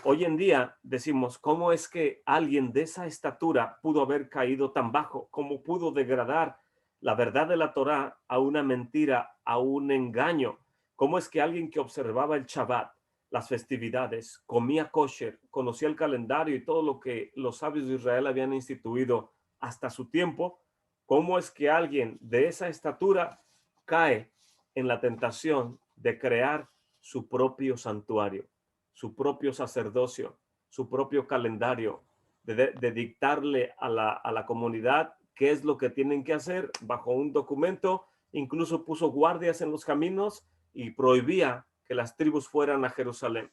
A: hoy en día decimos, ¿cómo es que alguien de esa estatura pudo haber caído tan bajo? ¿Cómo pudo degradar la verdad de la Torá a una mentira, a un engaño. ¿Cómo es que alguien que observaba el Shabbat, las festividades, comía kosher, conocía el calendario y todo lo que los sabios de Israel habían instituido hasta su tiempo, cómo es que alguien de esa estatura cae en la tentación de crear su propio santuario, su propio sacerdocio, su propio calendario, de dictarle a la comunidad qué es lo que tienen que hacer bajo un documento? Incluso puso guardias en los caminos y prohibía que las tribus fueran a Jerusalén.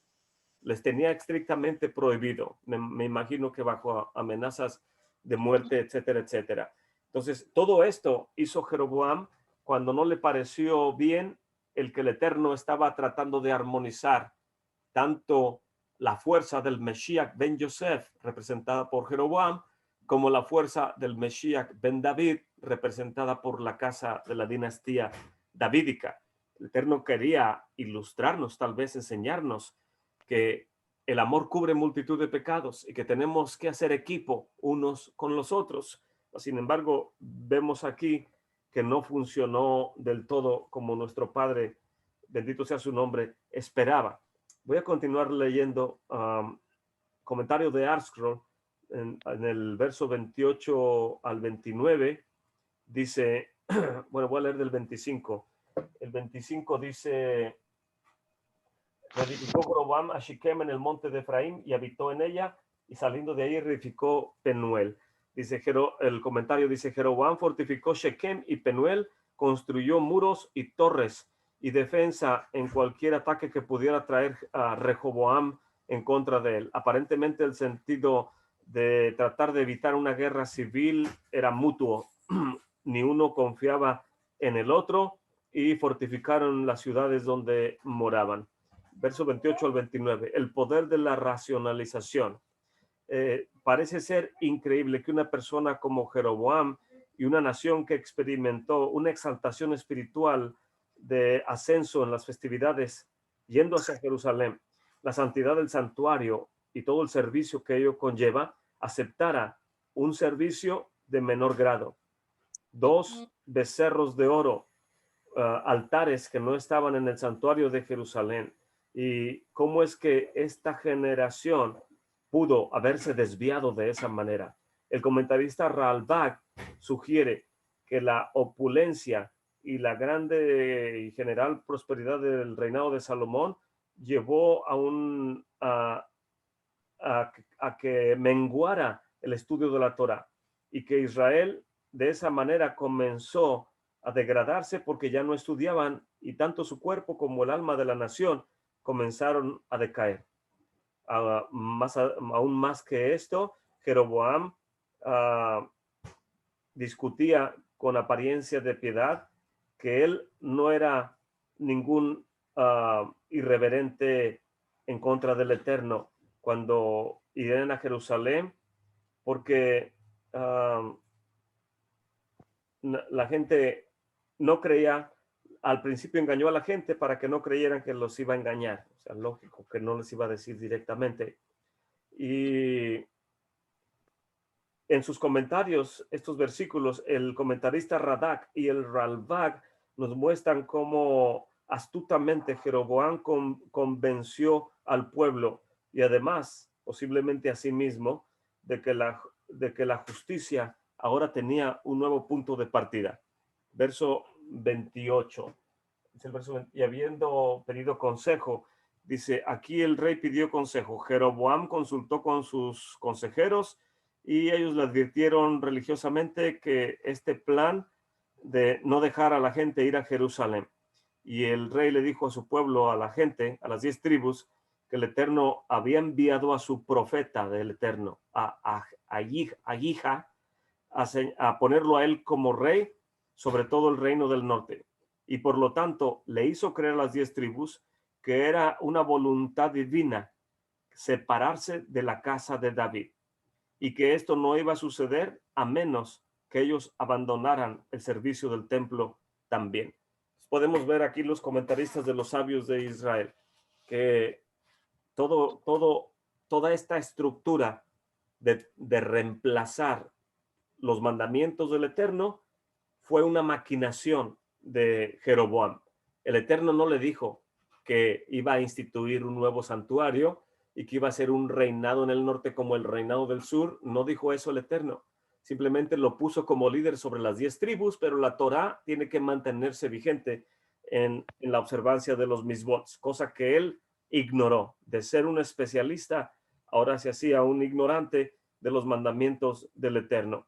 A: Les tenía estrictamente prohibido. Me imagino que bajo amenazas de muerte, etcétera, etcétera. Entonces, todo esto hizo Jeroboam cuando no le pareció bien el que el Eterno estaba tratando de armonizar tanto la fuerza del Mesías ben Yosef, representada por Jeroboam, como la fuerza del Mesías ben David, representada por la casa de la dinastía davídica. El Eterno quería ilustrarnos, tal vez enseñarnos que el amor cubre multitud de pecados y que tenemos que hacer equipo unos con los otros. Sin embargo, vemos aquí que no funcionó del todo como nuestro Padre, bendito sea su nombre, esperaba. Voy a continuar leyendo comentario de ArtScroll en el verso 28 al 29. Dice, bueno, voy a leer del 25. El 25 dice: reedificó Jeroboam a Shikem en el monte de Efraín y habitó en ella, y saliendo de ahí reedificó Penuel. Dice, el comentario dice: Jeroboam fortificó Shikem y Penuel, construyó muros y torres y defensa en cualquier ataque que pudiera traer a Rehoboam en contra de él. Aparentemente el sentido de tratar de evitar una guerra civil era mutuo. Ni uno confiaba en el otro y fortificaron las ciudades donde moraban. Verso 28 al 29, el poder de la racionalización. Parece ser increíble que una persona como Jeroboam y una nación que experimentó una exaltación espiritual de ascenso en las festividades, yendo hacia Jerusalén, la santidad del santuario y todo el servicio que ello conlleva, aceptara un servicio de menor grado. 2 becerros de oro, altares que no estaban en el santuario de Jerusalén. Y cómo es que esta generación pudo haberse desviado de esa manera. El comentarista Ralbag sugiere que la opulencia y la grande y general prosperidad del reinado de Salomón llevó a que menguara el estudio de la Torá, y que Israel de esa manera comenzó a degradarse porque ya no estudiaban, y tanto su cuerpo como el alma de la nación comenzaron a decaer. Aún más que esto, Jeroboam discutía con apariencia de piedad que él no era ningún irreverente en contra del Eterno cuando irían a Jerusalén, porque la gente no creía. Al principio engañó a la gente para que no creyeran que los iba a engañar. O sea, lógico que no les iba a decir directamente. Y en sus comentarios, estos versículos, el comentarista Radak y el Ralbag nos muestran cómo astutamente Jeroboam convenció al pueblo, y además posiblemente a sí mismo, de que la justicia ahora tenía un nuevo punto de partida. Verso 28. Y habiendo pedido consejo, dice, aquí el rey pidió consejo. Jeroboam consultó con sus consejeros y ellos le advirtieron religiosamente que este plan de no dejar a la gente ir a Jerusalén. Y el rey le dijo a su pueblo, a la gente, a las 10 tribus, que el Eterno había enviado a su profeta del Eterno, a Ahija, a ponerlo a él como rey sobre todo el reino del norte. Y por lo tanto le hizo creer a las 10 tribus que era una voluntad divina separarse de la casa de David, y que esto no iba a suceder a menos que ellos abandonaran el servicio del templo también. Podemos ver aquí los comentaristas de los sabios de Israel que toda esta estructura de reemplazar los mandamientos del Eterno fue una maquinación de Jeroboam. El Eterno no le dijo que iba a instituir un nuevo santuario y que iba a ser un reinado en el norte como el reinado del sur. No dijo eso el Eterno. Simplemente lo puso como líder sobre las 10 tribus, pero la Torá tiene que mantenerse vigente en la observancia de los misbots, cosa que él ignoró. De ser un especialista, ahora se hacía un ignorante de los mandamientos del Eterno.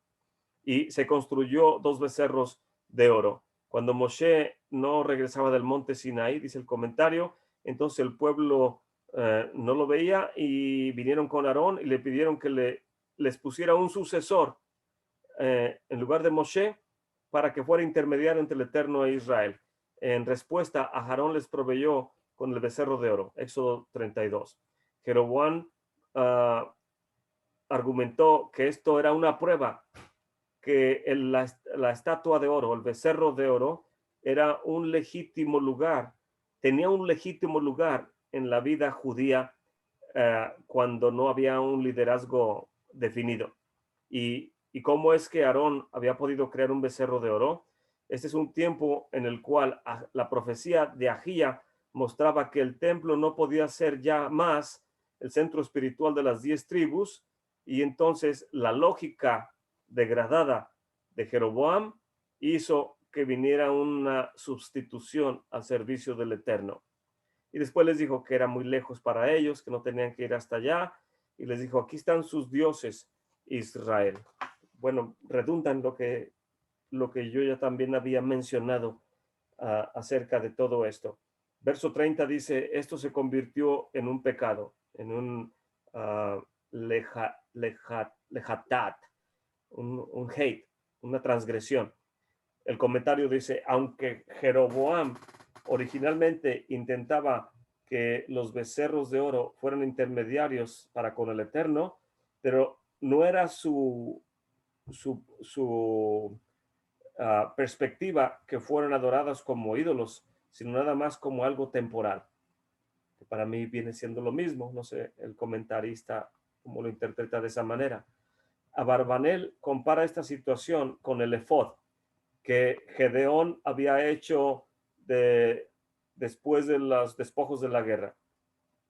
A: Y se construyó 2 becerros de oro. Cuando Moshe no regresaba del monte Sinaí, dice el comentario, entonces el pueblo no lo veía y vinieron con Aarón y le pidieron que les pusiera un sucesor en lugar de Moshe para que fuera intermediario entre el Eterno e Israel. En respuesta, a Aarón les proveyó con el becerro de oro. Éxodo 32. Jeroboam argumentó que esto era una prueba, que la estatua de oro, el becerro de oro, era un legítimo lugar, tenía un legítimo lugar en la vida judía cuando no había un liderazgo definido. ¿Y cómo es que Aarón había podido crear un becerro de oro? Este es un tiempo en el cual la profecía de Ahía mostraba que el templo no podía ser ya más el centro espiritual de las 10 tribus, y entonces la lógica degradada de Jeroboam hizo que viniera una sustitución al servicio del Eterno. Y después les dijo que era muy lejos para ellos, que no tenían que ir hasta allá, y les dijo, aquí están sus dioses, Israel. Bueno, redundan lo que yo ya también había mencionado acerca de todo esto. Verso 30 dice, esto se convirtió en un pecado, en un lejatat, un hate, una transgresión. El comentario dice, aunque Jeroboam originalmente intentaba que los becerros de oro fueran intermediarios para con el Eterno, pero no era su perspectiva que fueran adoradas como ídolos, sino nada más como algo temporal, que para mí viene siendo lo mismo. No sé, el comentarista cómo lo interpreta de esa manera. Abarbanel compara esta situación con el efod que Gedeón había hecho después de los despojos de la guerra.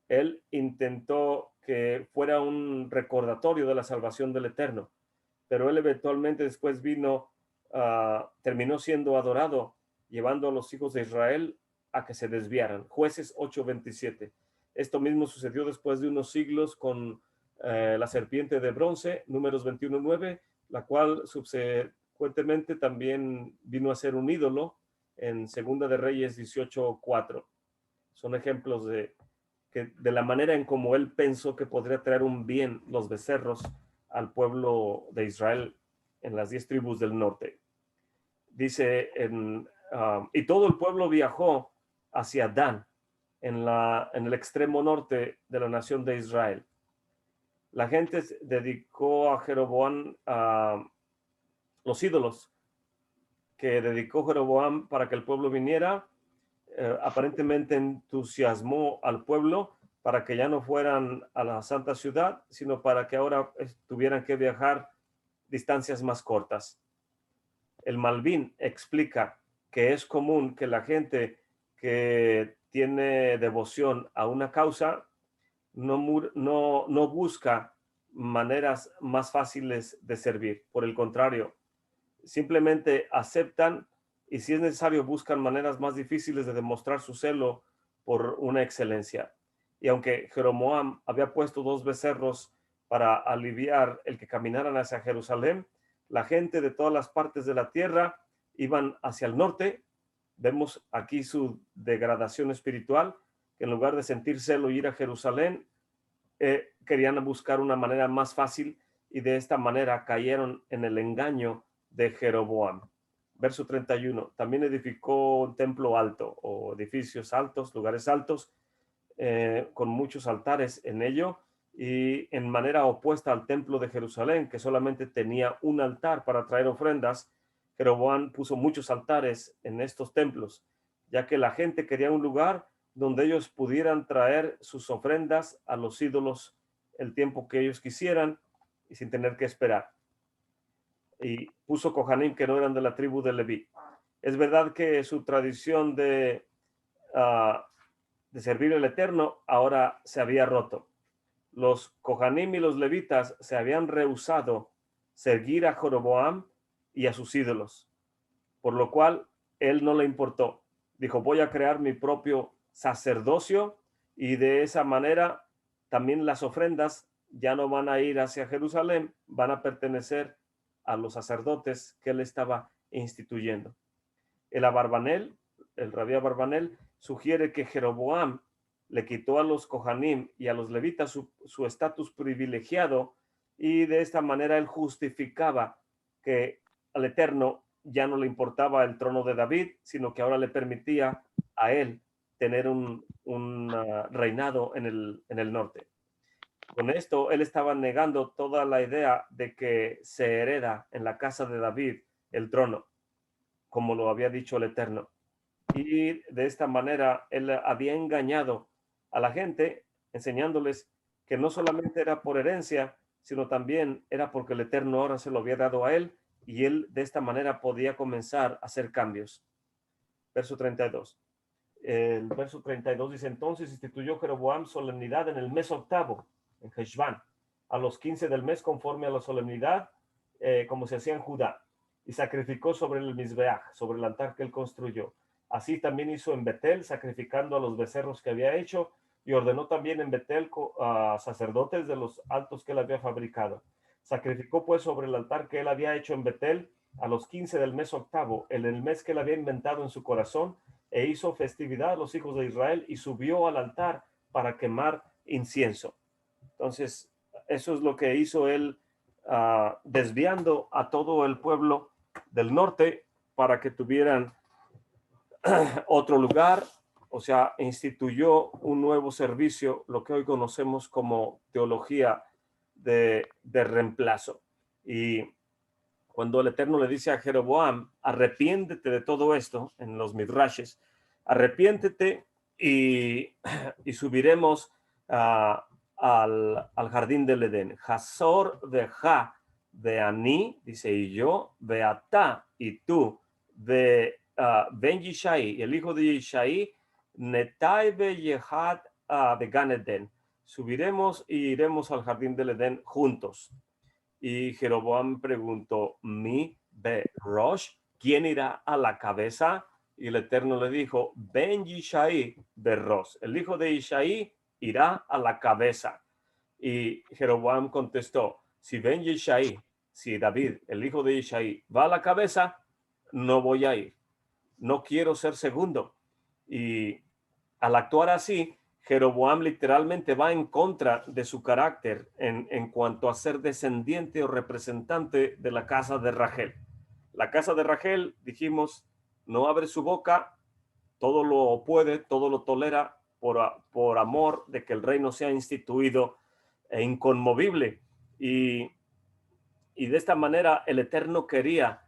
A: Él intentó que fuera un recordatorio de la salvación del Eterno, pero él eventualmente después terminó siendo adorado, llevando a los hijos de Israel a que se desviaran. Jueces 8:27. Esto mismo sucedió después de unos siglos con la serpiente de bronce, Números 21:9, la cual subsecuentemente también vino a ser un ídolo en Segunda de Reyes 18:4. Son ejemplos de la manera en cómo él pensó que podría traer un bien los becerros al pueblo de Israel en las 10 tribus del norte. Dice, y todo el pueblo viajó hacia Dan, en el extremo norte de la nación de Israel. La gente dedicó a Jeroboam los ídolos que dedicó Jeroboam para que el pueblo viniera. Aparentemente entusiasmó al pueblo para que ya no fueran a la santa ciudad, sino para que ahora tuvieran que viajar distancias más cortas. El Malvin explica que es común que la gente que tiene devoción a una causa no busca maneras más fáciles de servir. Por el contrario, simplemente aceptan y si es necesario buscan maneras más difíciles de demostrar su celo por una excelencia. Y aunque Jeroboam había puesto 2 becerros para aliviar el que caminaran hacia Jerusalén, la gente de todas las partes de la tierra iban hacia el norte. Vemos aquí su degradación espiritual, que en lugar de sentir celo y ir a Jerusalén, querían buscar una manera más fácil y de esta manera cayeron en el engaño de Jeroboam. Verso 31, también edificó un templo alto o edificios altos, lugares altos, con muchos altares en ello, y en manera opuesta al templo de Jerusalén, que solamente tenía un altar para traer ofrendas. Jeroboam puso muchos altares en estos templos, ya que la gente quería un lugar donde ellos pudieran traer sus ofrendas a los ídolos el tiempo que ellos quisieran y sin tener que esperar. y puso Kohanim que no eran de la tribu de Leví. Es verdad que su tradición de servir al Eterno ahora se había roto. Los Kohanim y los levitas se habían rehusado seguir a Jeroboam y a sus ídolos, por lo cual él no le importó. Dijo, voy a crear mi propio sacerdocio y de esa manera también las ofrendas ya no van a ir hacia Jerusalén, van a pertenecer a los sacerdotes que él estaba instituyendo. El Abarbanel, el rabí Abarbanel, sugiere que Jeroboam le quitó a los Kohanim y a los levitas su estatus privilegiado y de esta manera él justificaba que al Eterno ya no le importaba el trono de David, sino que ahora le permitía a él tener un reinado en el norte. Con esto, él estaba negando toda la idea de que se hereda en la casa de David el trono, como lo había dicho el Eterno. Y de esta manera, él había engañado a la gente, enseñándoles que no solamente era por herencia, sino también era porque el Eterno ahora se lo había dado a él, y él de esta manera podía comenzar a hacer cambios. Verso 32. El verso 32 dice, entonces instituyó Jeroboam solemnidad en el mes octavo, en Heshvan, a los 15 del mes, conforme a la solemnidad, como se hacía en Judá, y sacrificó sobre el Mizbeach, sobre el altar que él construyó. Así también hizo en Betel, sacrificando a los becerros que había hecho, y ordenó también en Betel a sacerdotes de los altos que él había fabricado. Sacrificó pues sobre el altar que él había hecho en Betel a los 15 del mes octavo, en el mes que él había inventado en su corazón, e hizo festividad a los hijos de Israel y subió al altar para quemar incienso. Entonces, eso es lo que hizo él, desviando a todo el pueblo del norte para que tuvieran otro lugar, o sea, instituyó un nuevo servicio, lo que hoy conocemos como teología de reemplazo. Y cuando el Eterno le dice a Jeroboam, arrepiéntete de todo esto, en los midrashes, arrepiéntete y subiremos al jardín del Edén. Hazor veja de Ani, dice, y yo, Beatá, y tú, de Ben Yishai, el hijo de Yishai, Netai be Yehad de Gan Eden. Subiremos y iremos al jardín del Edén juntos. Y Jeroboam preguntó, mi be Rosh, ¿quién irá a la cabeza? Y el Eterno le dijo, Ben Yishai be Rosh, el hijo de Yishai irá a la cabeza. Y Jeroboam contestó, si Ben Yishai, si David, el hijo de Yishai, va a la cabeza, no voy a ir. No quiero ser segundo. Y al actuar así, Jeroboam literalmente va en contra de su carácter en cuanto a ser descendiente o representante de la casa de Rachel. La casa de Rachel, dijimos, no abre su boca, todo lo puede, todo lo tolera por amor de que el reino sea instituido e inconmovible. Y de esta manera el Eterno quería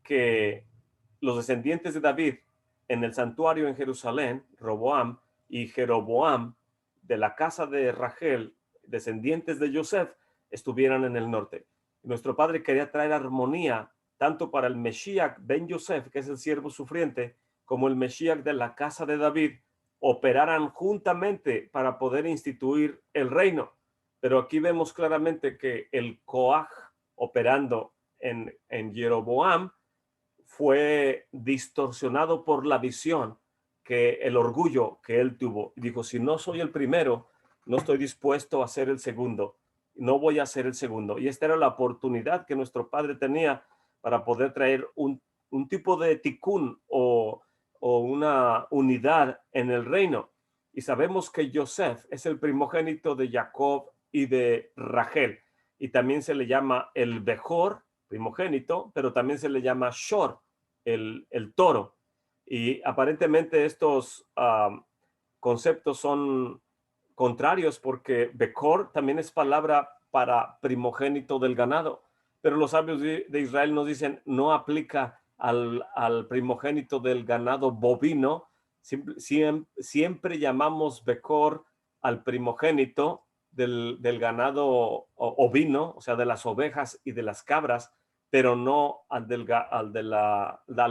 A: que los descendientes de David en el santuario en Jerusalén, Roboam y Jeroboam, de la casa de Rachel, descendientes de Joseph, estuvieran en el norte. Nuestro padre quería traer armonía tanto para el Mesías ben Yosef, que es el siervo sufriente, como el Mesías de la casa de David, operaran juntamente para poder instituir el reino. Pero aquí vemos claramente que el Coaj operando en Jeroboam fue distorsionado por la visión, que el orgullo que él tuvo. Dijo, si no soy el primero, no estoy dispuesto a ser el segundo. No voy a ser el segundo. Y esta era la oportunidad que nuestro padre tenía para poder traer un tipo de tikkun o una unidad en el reino. Y sabemos que Joseph es el primogénito de Jacob y de Rachel. Y también se le llama el Bejor, primogénito, pero también se le llama Shor, el toro. Y aparentemente estos conceptos son contrarios porque Bekor también es palabra para primogénito del ganado, pero los sabios de Israel nos dicen no aplica al primogénito del ganado bovino. Siempre llamamos Bekor al primogénito del ganado ovino, o sea, de las ovejas y de las cabras, pero no al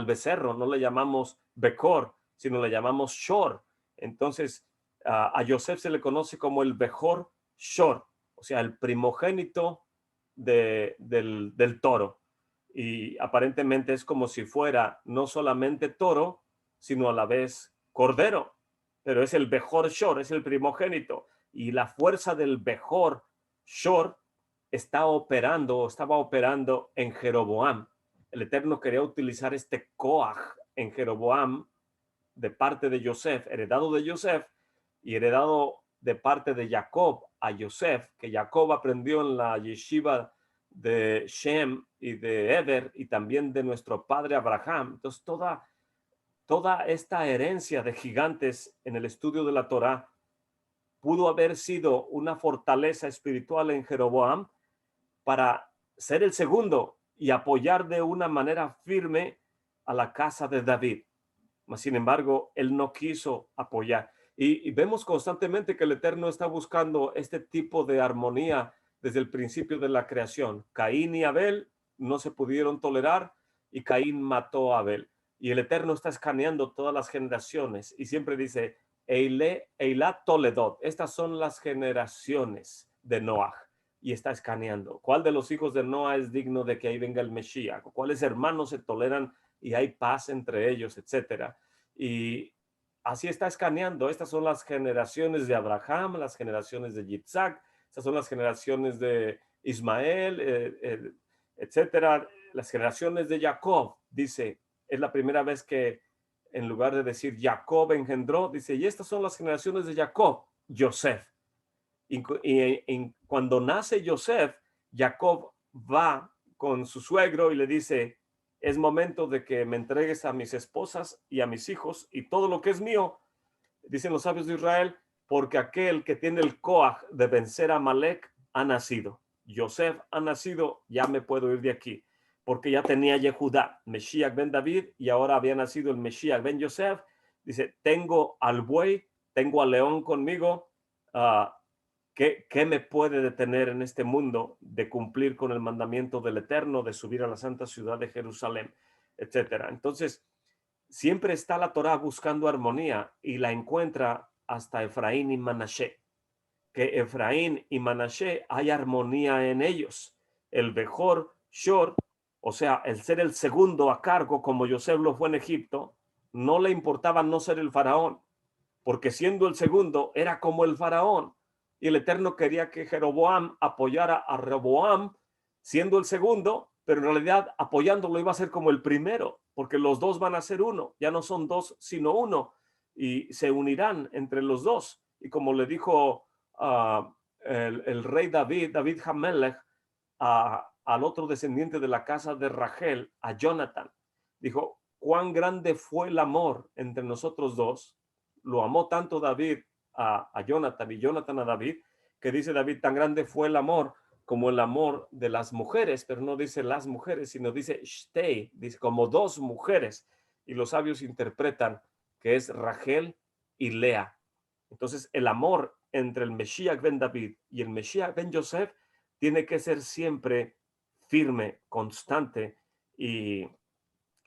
A: becerro, no le llamamos Becor, sino le llamamos Shor. Entonces, a Yosef se le conoce como el Bejor Shor, o sea, el primogénito del toro. Y aparentemente es como si fuera no solamente toro, sino a la vez cordero, pero es el Bejor Shor, es el primogénito. Y la fuerza del Bejor Shor estaba operando en Jeroboam. El Eterno quería utilizar este Koach en Jeroboam de parte de Yosef, heredado de Yosef y heredado de parte de Jacob a Yosef, que Jacob aprendió en la yeshiva de Shem y de Eber y también de nuestro padre Abraham. Entonces toda esta herencia de gigantes en el estudio de la Torá pudo haber sido una fortaleza espiritual en Jeroboam para ser el segundo y apoyar de una manera firme a la casa de David. Sin embargo, él no quiso apoyar. Y vemos constantemente que el Eterno está buscando este tipo de armonía desde el principio de la creación. Caín y Abel no se pudieron tolerar y Caín mató a Abel. Y el Eterno está escaneando todas las generaciones y siempre dice, Eilat Toledot, estas son las generaciones de Noah. Y está escaneando. ¿Cuál de los hijos de Noah es digno de que ahí venga el Mesías? ¿Cuáles hermanos se toleran y hay paz entre ellos, etcétera? Y así está escaneando. Estas son las generaciones de Abraham, las generaciones de Yitzhak, estas son las generaciones de Ismael, etcétera. Las generaciones de Jacob, dice, es la primera vez que en lugar de decir Jacob engendró, dice, y estas son las generaciones de Jacob, Yosef. Y cuando nace Yosef, Jacob va con su suegro y le dice, es momento de que me entregues a mis esposas y a mis hijos y todo lo que es mío, dicen los sabios de Israel, porque aquel que tiene el coaj de vencer a Amalek ha nacido. Yosef ha nacido, ya me puedo ir de aquí, porque ya tenía Yehudá, Mesías ben David, y ahora había nacido el Mesías ben Yosef. Dice, tengo al buey, tengo al león conmigo, ¿qué me puede detener en este mundo de cumplir con el mandamiento del Eterno, de subir a la santa ciudad de Jerusalén, etcétera? Entonces, siempre está la Torá buscando armonía y la encuentra hasta Efraín y Manashe. Que Efraín y Manashe hay armonía en ellos. El Bejor Shor, o sea, el ser el segundo a cargo, como Yosef lo fue en Egipto, no le importaba no ser el faraón, porque siendo el segundo era como el faraón. Y el Eterno quería que Jeroboam apoyara a Rehoboam siendo el segundo, pero en realidad apoyándolo iba a ser como el primero, porque los dos van a ser uno, ya no son dos, sino uno, y se unirán entre los dos. Y como le dijo el rey David Hamelech, al otro descendiente de la casa de Rachel, a Jonathan, dijo, cuán grande fue el amor entre nosotros dos. Lo amó tanto David a Jonathan y Jonathan a David, que dice David, tan grande fue el amor como el amor de las mujeres, pero no dice las mujeres, sino dice shtei, dice como dos mujeres. Y los sabios interpretan que es Rachel y Lea. Entonces el amor entre el Mesías ben David y el Mesías ben Yosef tiene que ser siempre firme, constante y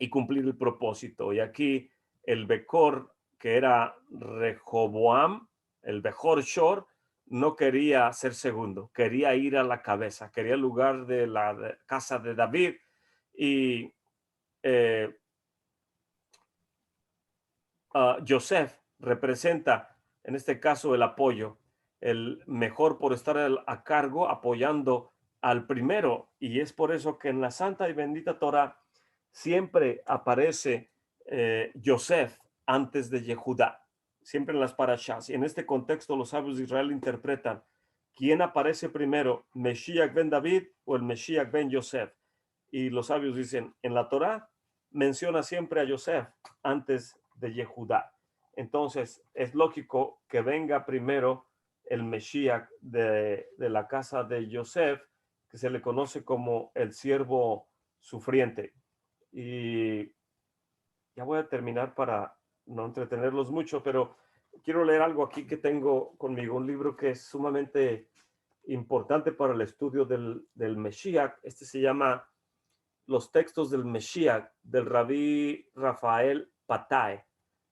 A: cumplir el propósito. Y aquí el Becor, que era Rehoboam, el Bejor Shor, no quería ser segundo, quería ir a la cabeza, quería el lugar de la casa de David. Y Joseph representa, en este caso, el apoyo, el mejor por estar a cargo, apoyando al primero. Y es por eso que en la Santa y Bendita Torah siempre aparece Joseph antes de Yehudá, siempre en las parashas. Y en este contexto los sabios de Israel interpretan quién aparece primero, Mesías ben David o el Mesías ben Joseph. Y los sabios dicen, en la Torah menciona siempre a Joseph antes de Yehudá. Entonces es lógico que venga primero el Mesías de la casa de Joseph, que se le conoce como el siervo sufriente. Y ya voy a terminar para no entretenerlos mucho, pero quiero leer algo aquí que tengo conmigo, un libro que es sumamente importante para el estudio del Mesías. Este se llama los textos del Mesías del rabí Rafael Patai.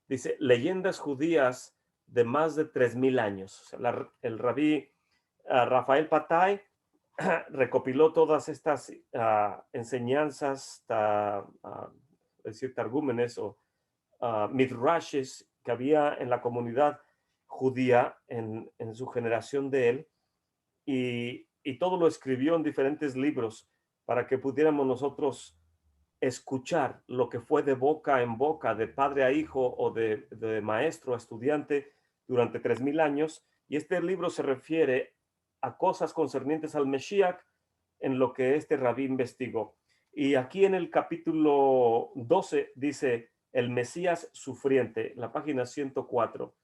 A: Dice, leyendas judías de más de 3000 años. O sea, el rabí Rafael Patai recopiló todas estas enseñanzas, es decir, targúmenes o midrashes que había en la comunidad judía en su generación de él, y todo lo escribió en diferentes libros para que pudiéramos nosotros escuchar lo que fue de boca en boca, de padre a hijo o de maestro a estudiante durante 3000 años. Y este libro se refiere a cosas concernientes al Mesías en lo que este rabí investigó. Y aquí en el capítulo 12 dice el Mesías sufriente, la página 104.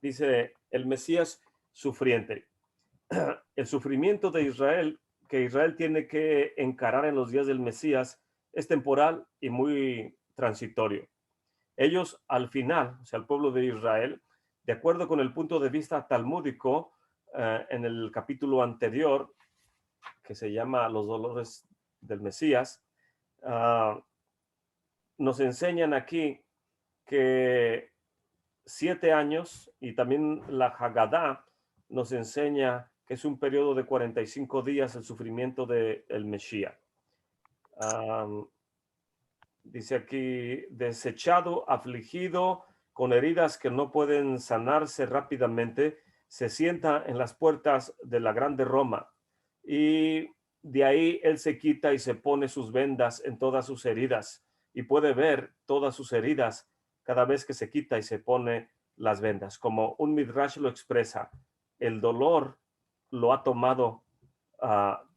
A: Dice el Mesías sufriente. El sufrimiento de Israel, que Israel tiene que encarar en los días del Mesías, es temporal y muy transitorio. Ellos al final, o sea, el pueblo de Israel, de acuerdo con el punto de vista talmúdico, en el capítulo anterior, que se llama Los dolores del Mesías, nos enseñan aquí que 7 años, y también la Haggadah nos enseña que es un periodo de 45 días el sufrimiento del Mesías. Dice aquí, desechado, afligido, con heridas que no pueden sanarse rápidamente, se sienta en las puertas de la grande Roma, y de ahí él se quita y se pone sus vendas en todas sus heridas, y puede ver todas sus heridas cada vez que se quita y se pone las vendas. Como un midrash lo expresa, el dolor lo ha tomado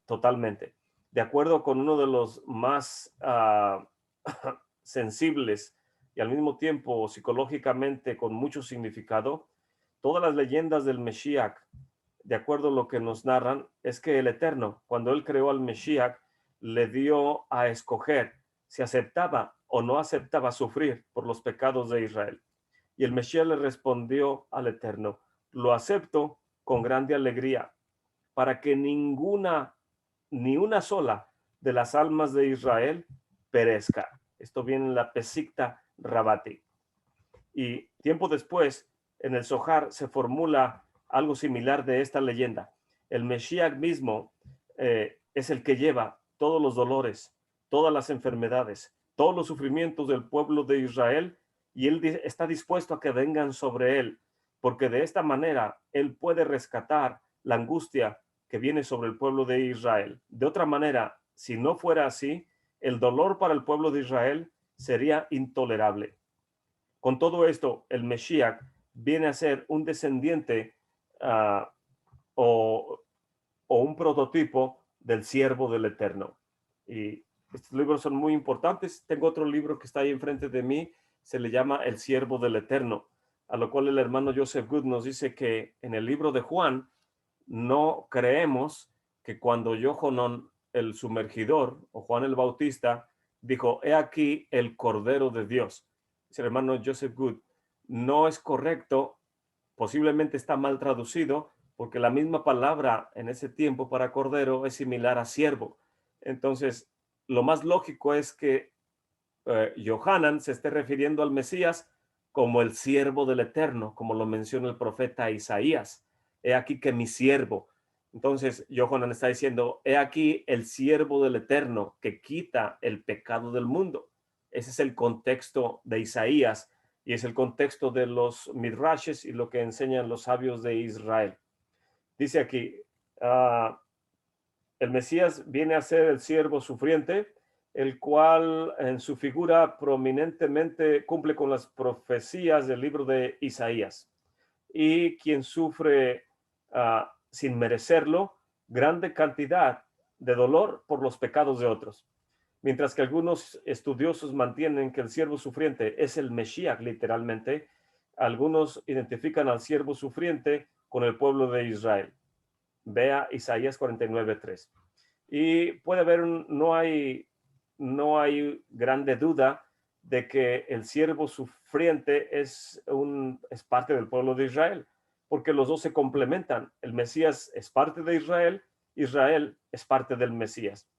A: totalmente. De acuerdo con uno de los más sensibles y al mismo tiempo psicológicamente con mucho significado, todas las leyendas del Mesías, de acuerdo a lo que nos narran, es que el Eterno, cuando él creó al Mesías, le dio a escoger si aceptaba o no aceptaba sufrir por los pecados de Israel. Y el Mesías le respondió al Eterno, lo acepto con grande alegría, para que ni una sola de las almas de Israel perezca. Esto viene en la Pesikta Rabati. Y tiempo después, en el Zohar se formula algo similar de esta leyenda. El Mesías mismo es el que lleva todos los dolores, todas las enfermedades, todos los sufrimientos del pueblo de Israel, y él está dispuesto a que vengan sobre él, porque de esta manera él puede rescatar la angustia que viene sobre el pueblo de Israel. De otra manera, si no fuera así, el dolor para el pueblo de Israel sería intolerable. Con todo esto, el Mesías viene a ser un descendiente uh, o, o un prototipo del siervo del Eterno. Y estos libros son muy importantes. Tengo otro libro que está ahí enfrente de mí, se le llama El siervo del Eterno, a lo cual el hermano Joseph Good nos dice que en el libro de Juan no creemos que cuando Yohanan el sumergidor o Juan el Bautista dijo, he aquí el Cordero de Dios. Dice el hermano Joseph Good, no es correcto, posiblemente está mal traducido, porque la misma palabra en ese tiempo para cordero es similar a siervo. Entonces, lo más lógico es que Yohanan se esté refiriendo al Mesías como el siervo del Eterno, como lo menciona el profeta Isaías. He aquí que mi siervo. Entonces, Yohanan está diciendo, he aquí el siervo del Eterno que quita el pecado del mundo. Ese es el contexto de Isaías y es el contexto de los midrashes y lo que enseñan los sabios de Israel. Dice aquí, el Mesías viene a ser el siervo sufriente, el cual en su figura prominentemente cumple con las profecías del libro de Isaías, y quien sufre sin merecerlo grande cantidad de dolor por los pecados de otros. Mientras que algunos estudiosos mantienen que el siervo sufriente es el Mesías literalmente, algunos identifican al siervo sufriente con el pueblo de Israel. Vea Isaías 49:3. Y puede haber, no hay grande duda de que el siervo sufriente es parte del pueblo de Israel, porque los dos se complementan. El Mesías es parte de Israel, Israel es parte del Mesías.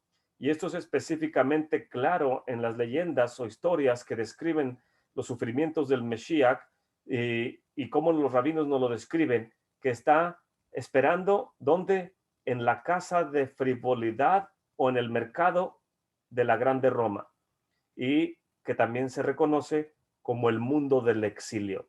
A: Y esto es específicamente claro en las leyendas o historias que describen los sufrimientos del Mesías y cómo los rabinos nos lo describen, que está esperando ¿dónde? En la casa de frivolidad o en el mercado de la grande Roma, y que también se reconoce como el mundo del exilio,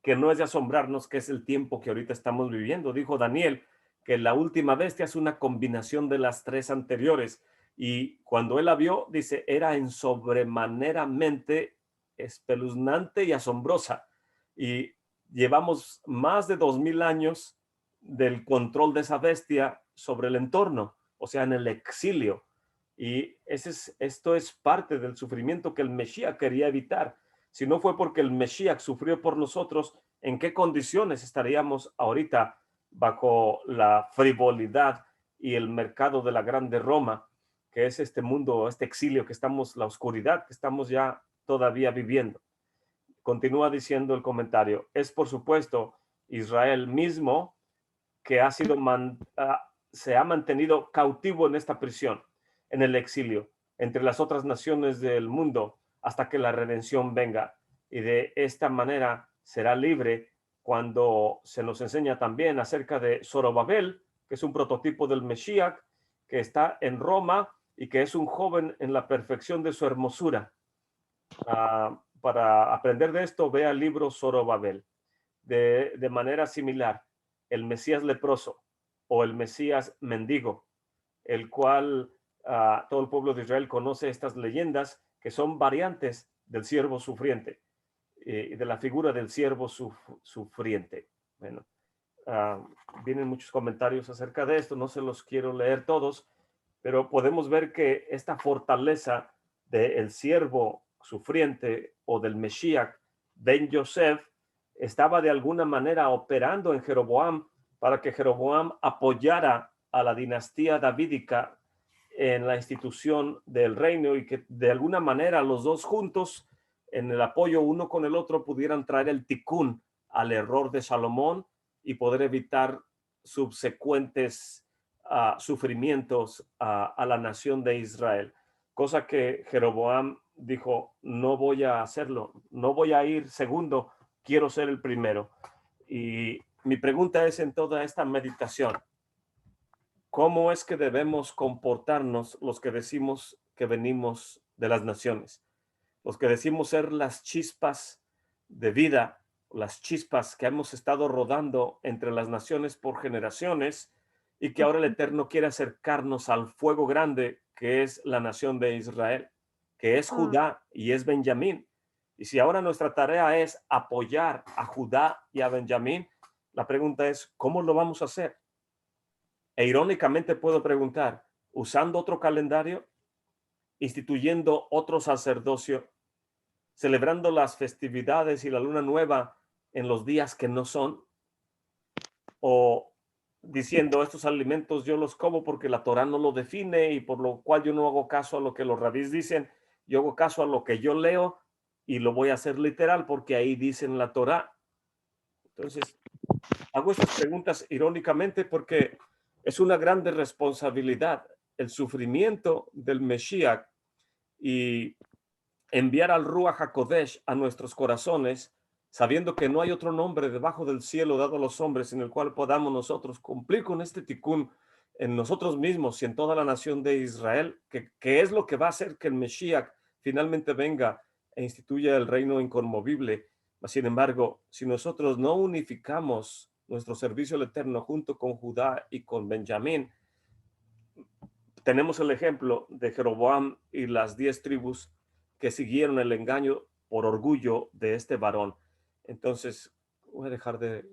A: que no es de asombrarnos que es el tiempo que ahorita estamos viviendo. Dijo Daniel que la última bestia es una combinación de las tres anteriores, y cuando él la vio, dice, era en sobremaneramente espeluznante y asombrosa, y llevamos más de 2000 años del control de esa bestia sobre el entorno, o sea, en el exilio, y esto es parte del sufrimiento que el Mesías quería evitar. Si no fue porque el Mesías sufrió por nosotros, ¿en qué condiciones estaríamos ahorita bajo la frivolidad y el mercado de la grande Roma, que es este mundo, este exilio que estamos, la oscuridad que estamos ya todavía viviendo? Continúa diciendo el comentario, es por supuesto Israel mismo que se ha mantenido cautivo en esta prisión, en el exilio, entre las otras naciones del mundo, hasta que la redención venga. Y de esta manera será libre cuando se nos enseña también acerca de Zorobabel, que es un prototipo del Mesías, que está en Roma y que es un joven en la perfección de su hermosura. Para aprender de esto, vea el libro Zorobabel. De manera similar, el Mesías leproso o el Mesías mendigo, el cual todo el pueblo de Israel conoce estas leyendas que son variantes del siervo sufriente y de la figura del siervo sufriente. Bueno, uh, vienen muchos comentarios acerca de esto, no se los quiero leer todos, pero podemos ver que esta fortaleza del siervo sufriente o del Mesías Ben Yosef estaba de alguna manera operando en Jeroboam para que Jeroboam apoyara a la dinastía davídica en la institución del reino, y que de alguna manera los dos juntos, en el apoyo uno con el otro, pudieran traer el tikkun al error de Salomón y poder evitar subsecuentes sufrimientos a la nación de Israel. Cosa que Jeroboam dijo, no voy a hacerlo, no voy a ir segundo, quiero ser el primero. Y mi pregunta es en toda esta meditación, ¿cómo es que debemos comportarnos los que decimos que venimos de las naciones? Los que decimos ser las chispas de vida, las chispas que hemos estado rodando entre las naciones por generaciones, y que ahora el Eterno quiere acercarnos al fuego grande que es la nación de Israel, que es Judá y es Benjamín. Y si ahora nuestra tarea es apoyar a Judá y a Benjamín, la pregunta es, ¿cómo lo vamos a hacer? E irónicamente puedo preguntar, ¿usando otro calendario? ¿Instituyendo otro sacerdocio? ¿Celebrando las festividades y la luna nueva en los días que no son? ¿O diciendo, estos alimentos yo los como porque la Torá no lo define y por lo cual yo no hago caso a lo que los rabís dicen, yo hago caso a lo que yo leo y lo voy a hacer literal porque ahí dicen la Torá? Entonces, hago estas preguntas irónicamente porque es una grande responsabilidad el sufrimiento del Mesías y enviar al Ruach HaKodesh a nuestros corazones, sabiendo que no hay otro nombre debajo del cielo dado a los hombres en el cual podamos nosotros cumplir con este tikkun en nosotros mismos y en toda la nación de Israel, que es lo que va a hacer que el Mesías finalmente venga e instituya el reino inconmovible. Sin embargo, si nosotros no unificamos nuestro servicio al Eterno junto con Judá y con Benjamín, tenemos el ejemplo de Jeroboam y las 10 tribus que siguieron el engaño por orgullo de este varón. Entonces, voy a dejar de